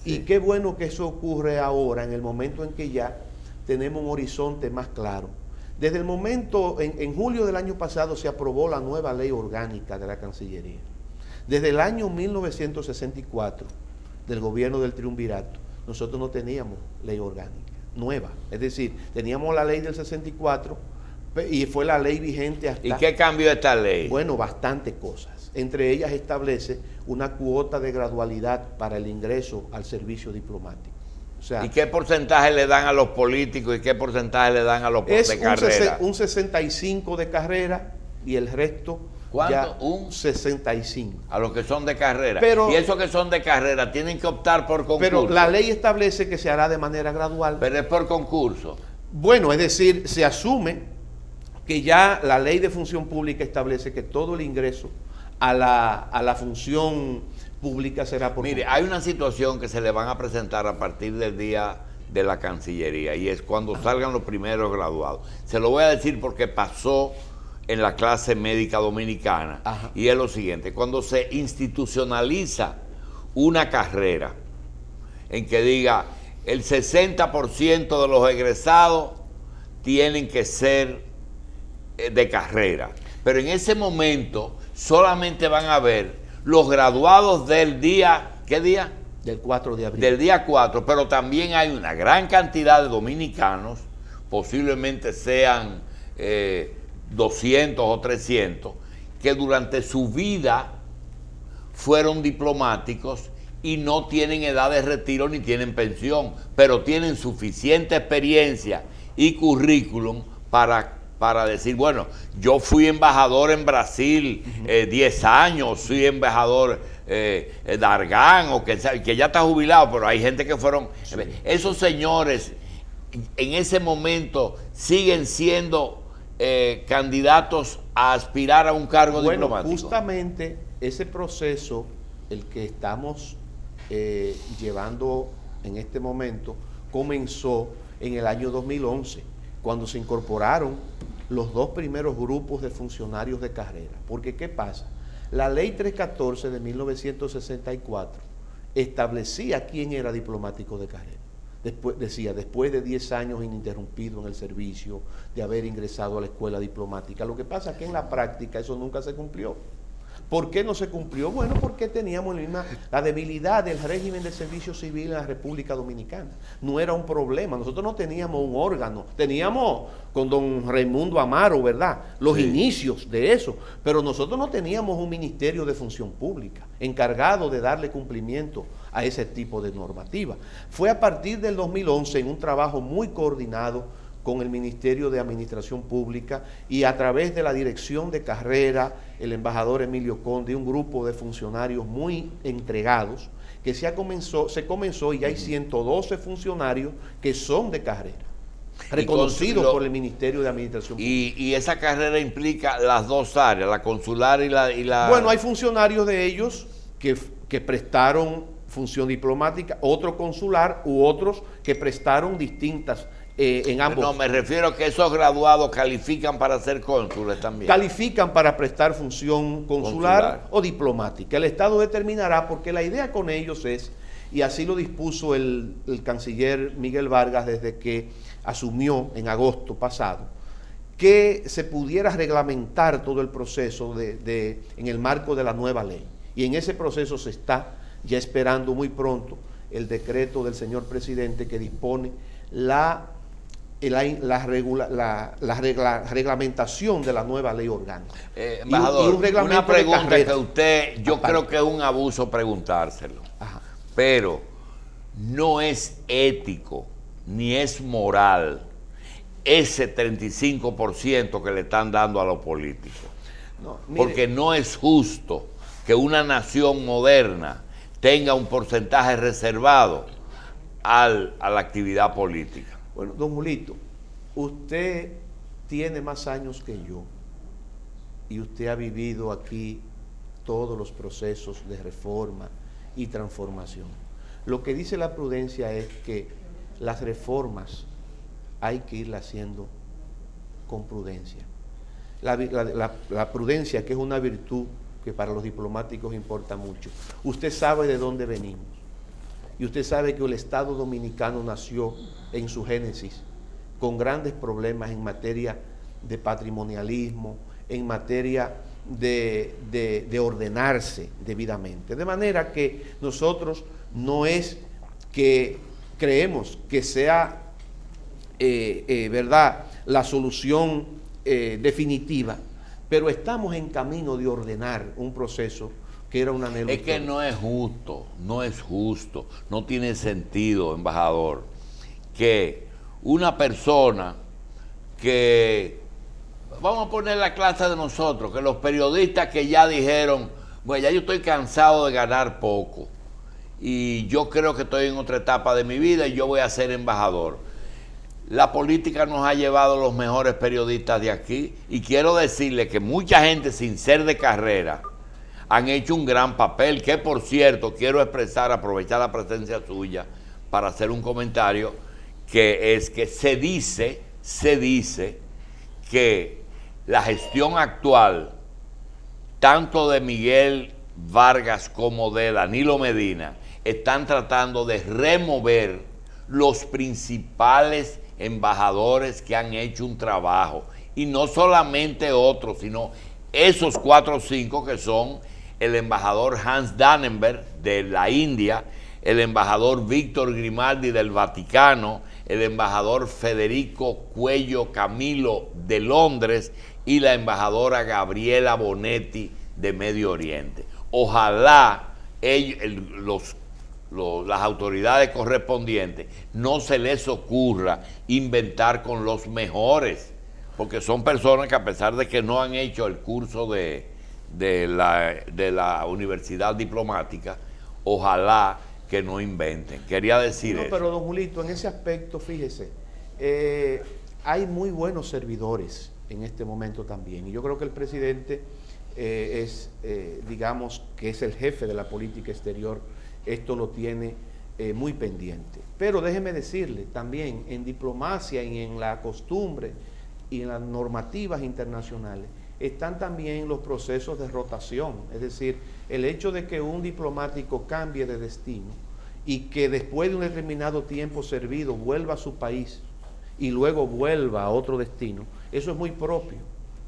Sí. Y qué bueno que eso ocurre ahora, en el momento en que ya tenemos un horizonte más claro. Desde el momento, en julio del año pasado se aprobó la nueva ley orgánica de la Cancillería. Desde el año 1964, del gobierno del Triunvirato, nosotros no teníamos ley orgánica nueva. Es decir, teníamos la ley del 64 y fue la ley vigente hasta... ¿Y qué cambió esta ley? Bueno, bastantes cosas. Entre ellas establece una cuota de gradualidad para el ingreso al servicio diplomático. O sea, ¿y qué porcentaje le dan a los políticos y qué porcentaje le dan a los de carrera? Un 65 de carrera y el resto... ¿Cuánto? Ya, un 65. A los que son de carrera. Pero, y esos que son de carrera tienen que optar por concurso. Pero la ley establece que se hará de manera gradual. Pero es por concurso. Bueno, es decir, se asume que ya la ley de función pública establece que todo el ingreso a la función pública será por Mire, concurso. hay una situación que se le van a presentar a partir del día de la Cancillería y es cuando salgan los primeros graduados. Se lo voy a decir porque pasó en la clase médica dominicana. Ajá. Y es lo siguiente: cuando se institucionaliza una carrera en que diga el 60% de los egresados tienen que ser de carrera, pero en ese momento solamente van a ver los graduados del día, ¿qué día? Del 4 de abril. Del día 4, pero también hay una gran cantidad de dominicanos, posiblemente sean 200 o 300, que durante su vida fueron diplomáticos y no tienen edad de retiro ni tienen pensión, pero tienen suficiente experiencia y currículum para decir, bueno, yo fui embajador en Brasil 10 años, fui embajador Dargan, o que ya está jubilado, pero hay gente que fueron... Sí. Esos señores en ese momento siguen siendo candidatos a aspirar a un cargo diplomático. Justamente ese proceso, el que estamos llevando en este momento, comenzó en el año 2011, cuando se incorporaron los dos primeros grupos de funcionarios de carrera. Porque ¿qué pasa? La ley 314 de 1964 establecía quién era diplomático de carrera. Decía, después de 10 años ininterrumpido en el servicio, de haber ingresado a la escuela diplomática. Lo que pasa es que en la práctica eso nunca se cumplió. ¿Por qué no se cumplió? Bueno, porque teníamos la debilidad del régimen de servicio civil en la República Dominicana. No era un problema. Nosotros no teníamos un órgano. Teníamos con don Raimundo Amaro, ¿verdad?, los inicios de eso. Pero nosotros no teníamos un ministerio de función pública encargado de darle cumplimiento a ese tipo de normativa. Fue a partir del 2011, en un trabajo muy coordinado con el Ministerio de Administración Pública y a través de la Dirección de Carrera, el embajador Emilio Conde y un grupo de funcionarios muy entregados, que se comenzó y hay 112 funcionarios que son de carrera, reconocidos por el Ministerio de Administración Pública. Y esa carrera implica las dos áreas, la consular y la... Bueno, hay funcionarios de ellos que prestaron función diplomática, otro consular u otros que prestaron distintas en ambos. No, me refiero a que esos graduados califican para ser cónsules también. Califican para prestar función consular o diplomática. El Estado determinará, porque la idea con ellos es, y así lo dispuso el canciller Miguel Vargas desde que asumió en agosto pasado, que se pudiera reglamentar todo el proceso en el marco de la nueva ley. Y en ese proceso se está ya esperando muy pronto el decreto del señor presidente que dispone la reglamentación de la nueva ley orgánica. Embajador, una pregunta que usted, yo aparte, creo que es un abuso preguntárselo, ajá, pero no es ético ni es moral ese 35% que le están dando a los políticos. no, mire, Porque no es justo que una nación moderna tenga un porcentaje reservado a la actividad política. bueno, don Julito, usted tiene más años que yo y usted ha vivido aquí todos los procesos de reforma y transformación. Lo que dice la prudencia es que las reformas hay que irlas haciendo con prudencia. La prudencia, que es una virtud que para los diplomáticos importa mucho. Usted sabe de dónde venimos y usted sabe que el Estado Dominicano nació en su génesis con grandes problemas en materia de patrimonialismo, en materia de ordenarse debidamente. De manera que nosotros no es que creemos que sea verdad la solución definitiva, pero estamos en camino de ordenar un proceso que era un anhelo. Es que no es justo, no tiene sentido, embajador, que una persona que, vamos a poner la clase de nosotros, que los periodistas que ya dijeron, bueno, ya yo estoy cansado de ganar poco y yo creo que estoy en otra etapa de mi vida y yo voy a ser embajador. La política nos ha llevado los mejores periodistas de aquí y quiero decirle que mucha gente sin ser de carrera han hecho un gran papel, que por cierto quiero aprovechar la presencia suya para hacer un comentario, que es que se dice que la gestión actual, tanto de Miguel Vargas como de Danilo Medina, están tratando de remover los principales embajadores que han hecho un trabajo, y no solamente otros, sino esos 4 o 5 que son el embajador Hans Dannenberg de la India, el embajador Víctor Grimaldi del Vaticano, el embajador Federico Cuello Camilo de Londres y la embajadora Gabriela Bonetti de Medio Oriente. Ojalá las autoridades correspondientes no se les ocurra inventar con los mejores, porque son personas que, a pesar de que no han hecho el curso de la universidad diplomática, ojalá que no inventen. Quería decir eso. Pero don Julito, en ese aspecto, fíjese, hay muy buenos servidores en este momento también, y yo creo que el presidente digamos que es el jefe de la política exterior, esto lo tiene muy pendiente. Pero déjeme decirle, también en diplomacia y en la costumbre y en las normativas internacionales están también los procesos de rotación, es decir, el hecho de que un diplomático cambie de destino y que después de un determinado tiempo servido vuelva a su país y luego vuelva a otro destino, eso es muy propio.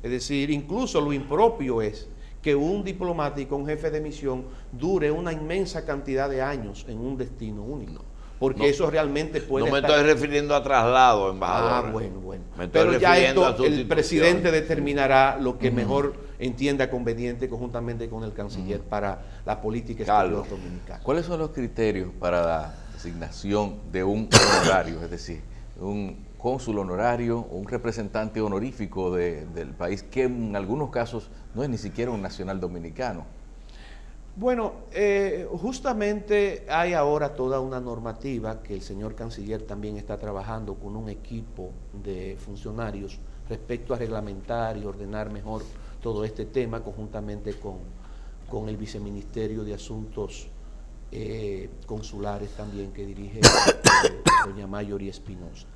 Es decir, incluso lo impropio es que un diplomático, un jefe de misión, dure una inmensa cantidad de años en un destino único, porque eso realmente puede No me estoy refiriendo a traslado, embajador. Bueno. Pero ya esto el presidente determinará lo que mejor entienda conveniente conjuntamente con el canciller para la política exterior dominicana. ¿Cuáles son los criterios para la designación de un honorario, es decir, un cónsul honorario o un representante honorífico del país, que en algunos casos no es ni siquiera un nacional dominicano? Bueno, justamente hay ahora toda una normativa que el señor canciller también está trabajando con un equipo de funcionarios respecto a reglamentar y ordenar mejor todo este tema, conjuntamente con el viceministerio de Asuntos Consulares también, que dirige doña Mayori Espinosa.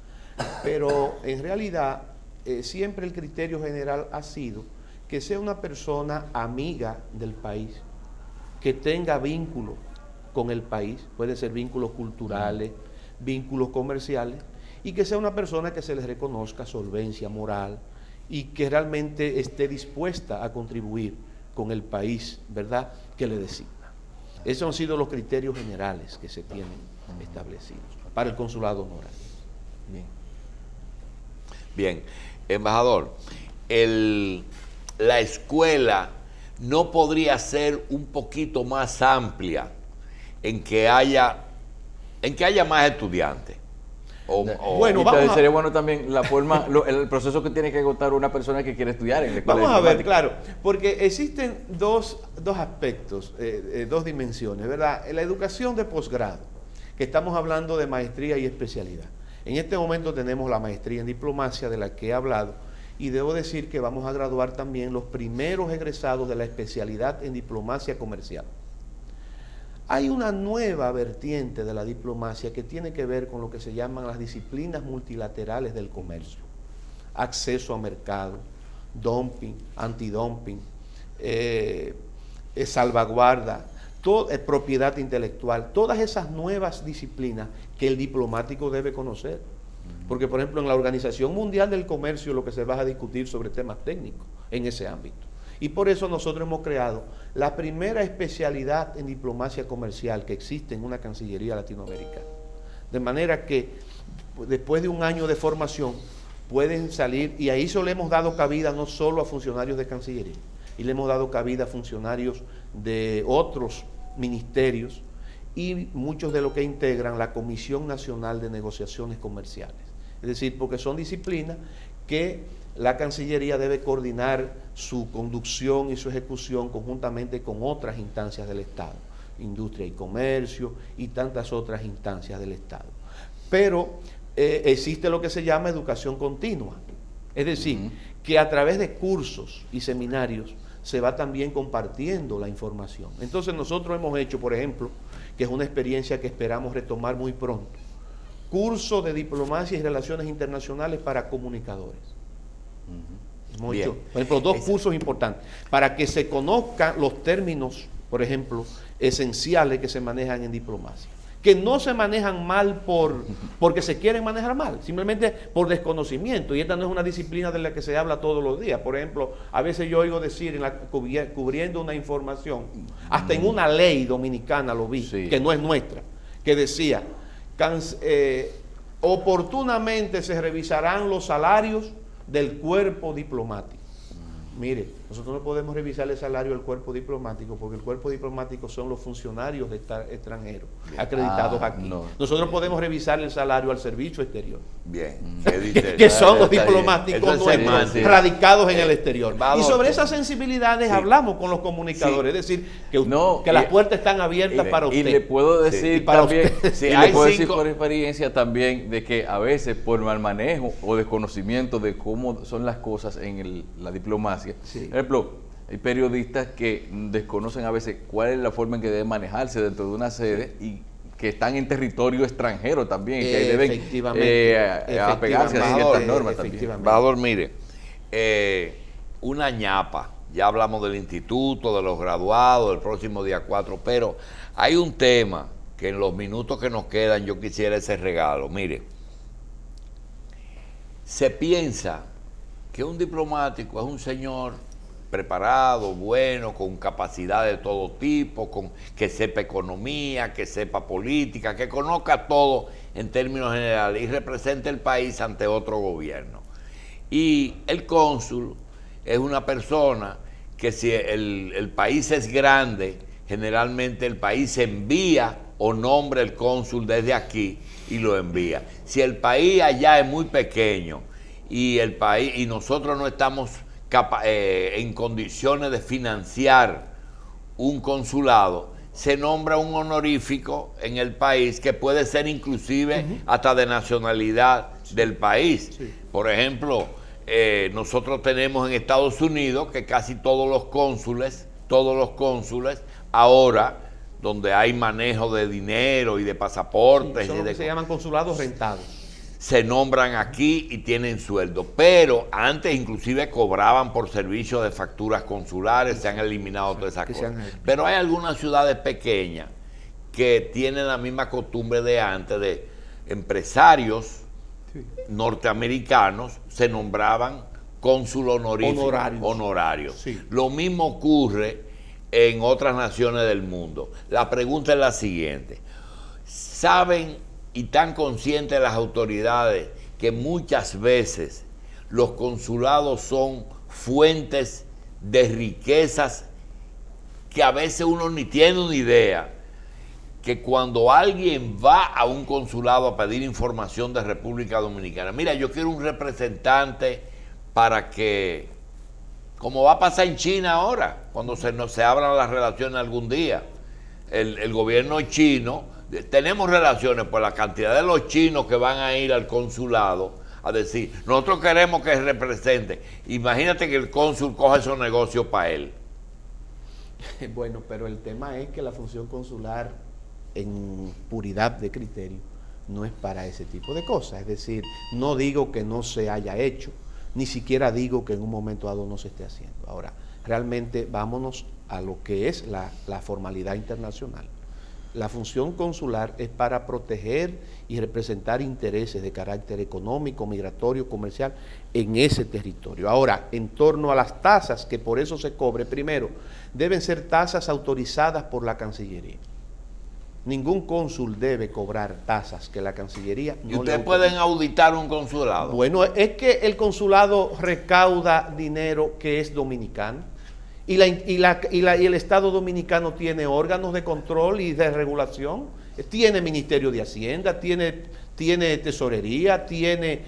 Pero en realidad siempre el criterio general ha sido que sea una persona amiga del país, que tenga vínculos con el país, pueden ser vínculos culturales, vínculos comerciales, y que sea una persona que se le reconozca solvencia moral y que realmente esté dispuesta a contribuir con el país, ¿verdad?, que le designa. Esos han sido los criterios generales que se tienen establecidos para el consulado honorario. Bien. Bien, embajador, la escuela no podría ser un poquito más amplia en que haya más estudiantes. Bueno, entonces sería bueno también la forma, el proceso que tiene que agotar una persona que quiere estudiar en la escuela. Vamos a ver, claro, porque existen dos aspectos, dos dimensiones, ¿verdad? En la educación de posgrado, que estamos hablando de maestría y especialidad. En este momento tenemos la maestría en diplomacia de la que he hablado, y debo decir que vamos a graduar también los primeros egresados de la especialidad en diplomacia comercial. Hay una nueva vertiente de la diplomacia que tiene que ver con lo que se llaman las disciplinas multilaterales del comercio. Acceso a mercado, dumping, antidumping, salvaguarda, propiedad intelectual, todas esas nuevas disciplinas que el diplomático debe conocer. Porque, por ejemplo, en la Organización Mundial del Comercio lo que se va a discutir sobre temas técnicos en ese ámbito. Y por eso nosotros hemos creado la primera especialidad en diplomacia comercial que existe en una cancillería latinoamericana. De manera que después de un año de formación pueden salir, y ahí solo le hemos dado cabida no solo a funcionarios de cancillería, y le hemos dado cabida a funcionarios de otros ministerios y muchos de los que integran la Comisión Nacional de Negociaciones Comerciales. Es decir, porque son disciplinas que la Cancillería debe coordinar su conducción y su ejecución conjuntamente con otras instancias del Estado, industria y comercio y tantas otras instancias del Estado. Pero existe lo que se llama educación continua, es decir, que a través de cursos y seminarios se va también compartiendo la información. Entonces nosotros hemos hecho, por ejemplo, que es una experiencia que esperamos retomar muy pronto, curso de diplomacia y relaciones internacionales para comunicadores. Hemos hecho, por ejemplo, dos cursos importantes, para que se conozcan los términos, por ejemplo, esenciales que se manejan en diplomacia, que no se manejan mal porque se quieren manejar mal, simplemente por desconocimiento, y esta no es una disciplina de la que se habla todos los días. Por ejemplo, a veces yo oigo decir, cubriendo una información, hasta en una ley dominicana lo vi, que no es nuestra, que decía, oportunamente se revisarán los salarios del cuerpo diplomático. Mire, nosotros no podemos revisar el salario del cuerpo diplomático porque el cuerpo diplomático son los funcionarios extranjeros acreditados aquí. No. Nosotros podemos revisar el salario al servicio exterior. Bien. Que son los diplomáticos nuestros radicados en el exterior. Y sobre esas sensibilidades hablamos con los comunicadores. Es decir, que las puertas están abiertas para usted. Y le puedo decir también, decir por experiencia también de que a veces por mal manejo o desconocimiento de cómo son las cosas en la diplomacia, por ejemplo, hay periodistas que desconocen a veces cuál es la forma en que deben manejarse dentro de una sede y que están en territorio extranjero también, que ahí deben apegarse a ciertas normas también. Embajador, mire, una ñapa, ya hablamos del instituto, de los graduados, del próximo día 4, pero hay un tema que en los minutos que nos quedan yo quisiera ese regalo. Mire, se piensa que un diplomático es un señor preparado, bueno, con capacidad de todo tipo, que sepa economía, que sepa política, que conozca todo en términos generales y represente el país ante otro gobierno. Y el cónsul es una persona que si el país es grande, generalmente el país envía o nombra el cónsul desde aquí y lo envía. Si el país allá es muy pequeño y nosotros no estamos en condiciones de financiar un consulado, se nombra un honorífico en el país que puede ser inclusive hasta de nacionalidad del país. Sí. Por ejemplo, nosotros tenemos en Estados Unidos que casi todos los cónsules ahora, donde hay manejo de dinero y de pasaportes, son lo que se llaman consulados rentados, se nombran aquí y tienen sueldo, pero antes inclusive cobraban por servicios de facturas consulares, se han eliminado todas esas cosas. Pero hay algunas ciudades pequeñas que tienen la misma costumbre de antes, de empresarios norteamericanos se nombraban cónsul honorarios. Sí. Lo mismo ocurre en otras naciones del mundo. La pregunta es la siguiente: ¿saben y tan conscientes las autoridades que muchas veces los consulados son fuentes de riquezas que a veces uno ni tiene una idea, que cuando alguien va a un consulado a pedir información de República Dominicana, mira, yo quiero un representante para que, como va a pasar en China ahora, cuando se abran las relaciones algún día, el gobierno chino, tenemos relaciones por la cantidad de los chinos que van a ir al consulado a decir, nosotros queremos que represente. Imagínate que el cónsul coja esos negocios para él. Bueno, pero el tema es que la función consular en puridad de criterio no es para ese tipo de cosas. Es decir, no digo que no se haya hecho, ni siquiera digo que en un momento dado no se esté haciendo. Ahora, realmente vámonos a lo que es la formalidad internacional. La función consular es para proteger y representar intereses de carácter económico, migratorio, comercial en ese territorio. Ahora, en torno a las tasas que por eso se cobre, primero, deben ser tasas autorizadas por la Cancillería. Ningún cónsul debe cobrar tasas que la Cancillería no le autoriza. ¿Y ustedes pueden auditar un consulado? Bueno, es que el consulado recauda dinero que es dominicano. Y el Estado Dominicano tiene órganos de control y de regulación, tiene Ministerio de Hacienda, tiene Tesorería, tiene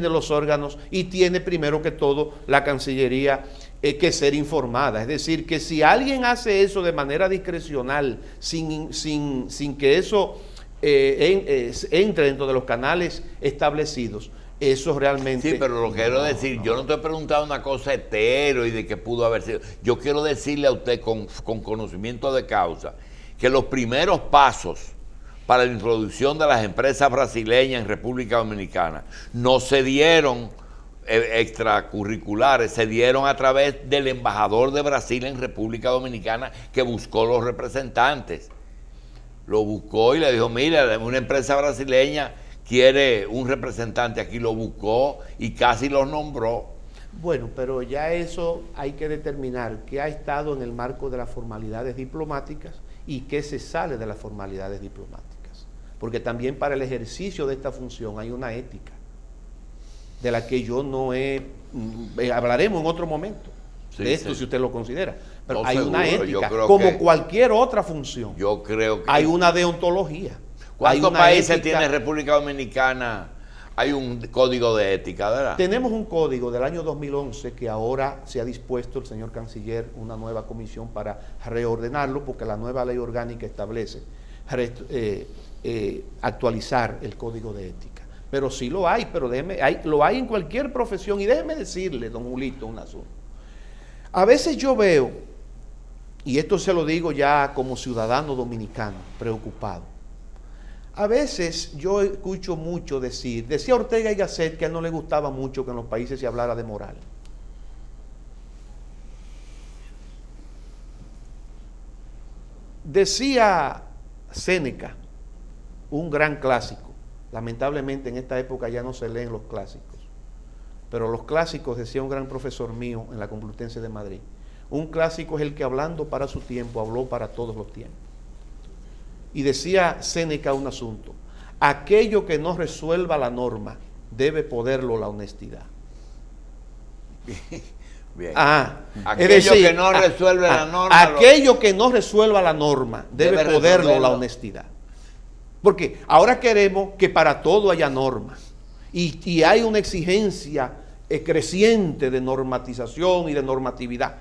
los órganos y tiene primero que todo la Cancillería que ser informada. Es decir, que si alguien hace eso de manera discrecional, sin que eso entre dentro de los canales establecidos, eso realmente... Sí, pero lo quiero decir, yo no te he preguntado una cosa hetero y de que pudo haber sido. Yo quiero decirle a usted con conocimiento de causa que los primeros pasos para la introducción de las empresas brasileñas en República Dominicana no se dieron extracurriculares, se dieron a través del embajador de Brasil en República Dominicana que buscó los representantes. Lo buscó y le dijo, mira, una empresa brasileña quiere un representante aquí, lo buscó y casi los nombró. Bueno, pero ya eso hay que determinar qué ha estado en el marco de las formalidades diplomáticas y qué se sale de las formalidades diplomáticas. Porque también para el ejercicio de esta función hay una ética, de la que yo no hablaremos en otro momento, de esto si usted lo considera. Pero hay una ética, como cualquier otra función. Yo creo que... Hay una deontología. ¿Cuántos países tiene República Dominicana? Hay un código de ética, ¿verdad? Tenemos un código del año 2011 que ahora se ha dispuesto el señor canciller una nueva comisión para reordenarlo, porque la nueva ley orgánica establece actualizar el código de ética. Pero sí lo hay, pero lo hay en cualquier profesión. Y déjeme decirle, don Julito, un asunto. A veces yo veo, y esto se lo digo ya como ciudadano dominicano, preocupado, a veces yo escucho mucho decía Ortega y Gasset que a él no le gustaba mucho que en los países se hablara de moral. Decía Séneca, un gran clásico, lamentablemente en esta época ya no se leen los clásicos, pero los clásicos, decía un gran profesor mío en la Complutense de Madrid, un clásico es el que hablando para su tiempo, habló para todos los tiempos. Y decía Séneca un asunto, aquello que no resuelva la norma, debe poderlo la honestidad. Bien. Aquello que no resuelve la norma. Aquello que no resuelva la norma, debe poderlo la honestidad. Porque ahora queremos que para todo haya normas. Y hay una exigencia creciente de normatización y de normatividad.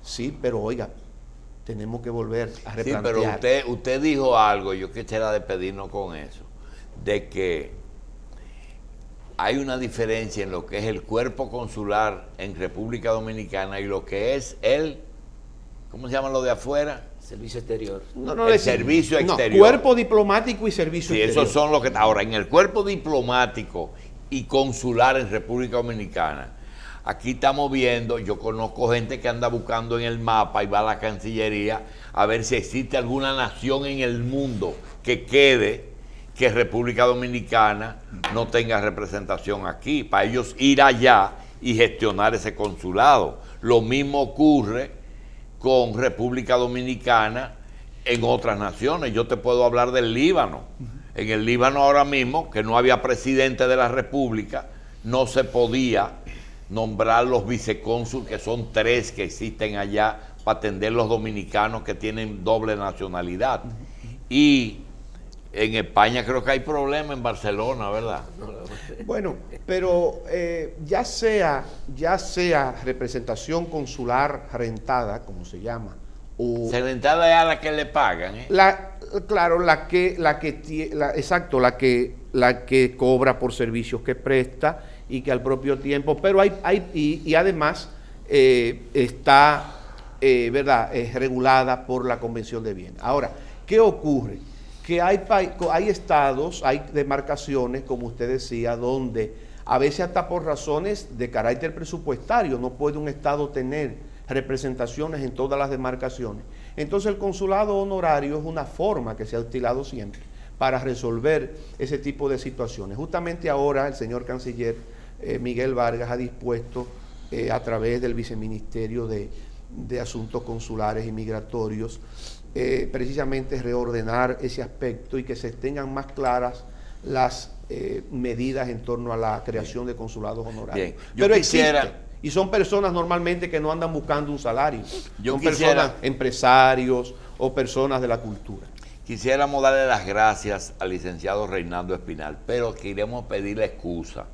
Sí, pero oiga, tenemos que volver a replantear. Sí, pero usted dijo algo, yo quisiera despedirnos con eso, de que hay una diferencia en lo que es el cuerpo consular en República Dominicana y lo que es ¿cómo se llama lo de afuera? Servicio exterior. El servicio exterior. Cuerpo diplomático y servicio exterior. Esos son los que... Ahora, en el cuerpo diplomático y consular en República Dominicana, aquí estamos viendo, yo conozco gente que anda buscando en el mapa y va a la Cancillería a ver si existe alguna nación en el mundo que quede que República Dominicana no tenga representación aquí, para ellos ir allá y gestionar ese consulado. Lo mismo ocurre con República Dominicana en otras naciones. Yo te puedo hablar del Líbano. En el Líbano ahora mismo, que no había presidente de la República, no se podía nombrar los vicecónsul, que son 3 que existen allá, para atender los dominicanos que tienen doble nacionalidad. Y en España creo que hay problemas, en Barcelona, ¿verdad? Bueno, pero ya sea representación consular rentada, como se llama, o Rentada es a la que le pagan, ¿eh? claro, la que cobra por servicios que presta y que al propio tiempo, pero y además está ¿verdad? Es regulada por la Convención de Viena. Ahora, ¿qué ocurre? Que hay estados, hay demarcaciones, como usted decía, donde a veces hasta por razones de carácter presupuestario no puede un estado tener representaciones en todas las demarcaciones. Entonces el consulado honorario es una forma que se ha utilizado siempre para resolver ese tipo de situaciones. Justamente ahora el señor canciller Miguel Vargas ha dispuesto a través del Viceministerio de Asuntos Consulares y Migratorios precisamente reordenar ese aspecto y que se tengan más claras las medidas en torno a la creación de consulados honorarios. Bien, pero existe, y son personas normalmente que no andan buscando un salario, son personas empresarios o personas de la cultura. Quisiéramos darle las gracias al licenciado Reinaldo Espinal, pero queremos pedirle excusa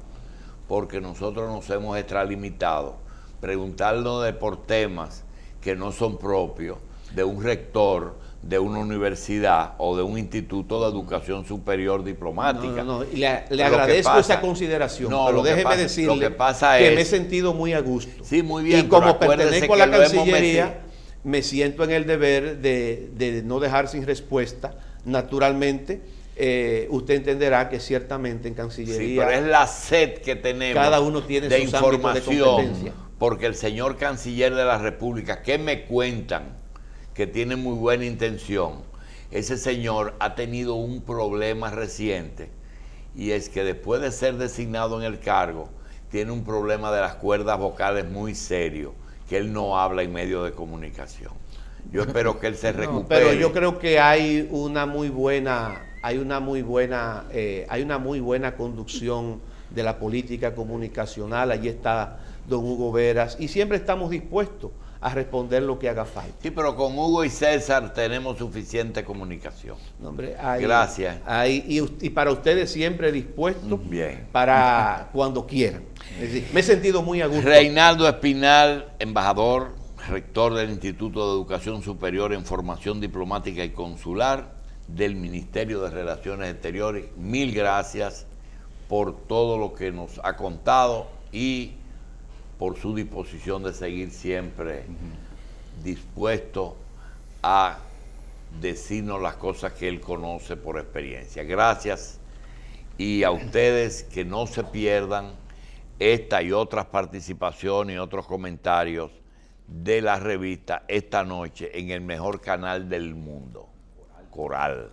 porque nosotros nos hemos extralimitado, preguntarnos por temas que no son propios de un rector de una universidad o de un instituto de educación superior diplomática. Y le agradezco esa consideración, pero déjeme decirle que me he sentido muy a gusto. Sí, muy bien. Y como pertenezco a la Cancillería, me siento en el deber de no dejar sin respuesta. Naturalmente, usted entenderá que ciertamente en Cancillería... Sí, pero es la sed que tenemos cada uno tiene de sus ámbitos de competencia. Porque el señor Canciller de la República, que me cuentan que tiene muy buena intención, ese señor ha tenido un problema reciente, y es que después de ser designado en el cargo, tiene un problema de las cuerdas vocales muy serio, que él no habla en medios de comunicación. Yo espero que él se recupere. Pero yo creo que hay una muy buena conducción de la política comunicacional. Allí está don Hugo Veras, y siempre estamos dispuestos a responder lo que haga falta. Sí, pero con Hugo y César tenemos suficiente comunicación. No, hombre, gracias. Y para ustedes siempre dispuestos bien, para cuando quieran. Es decir, me he sentido muy a gusto. Reinaldo Espinal, embajador, rector del Instituto de Educación Superior en Formación Diplomática y Consular del Ministerio de Relaciones Exteriores, mil gracias por todo lo que nos ha contado y por su disposición de seguir siempre dispuesto a decirnos las cosas que él conoce por experiencia. Gracias, y a ustedes que no se pierdan esta y otras participaciones y otros comentarios de la revista esta noche en el mejor canal del mundo, Coral.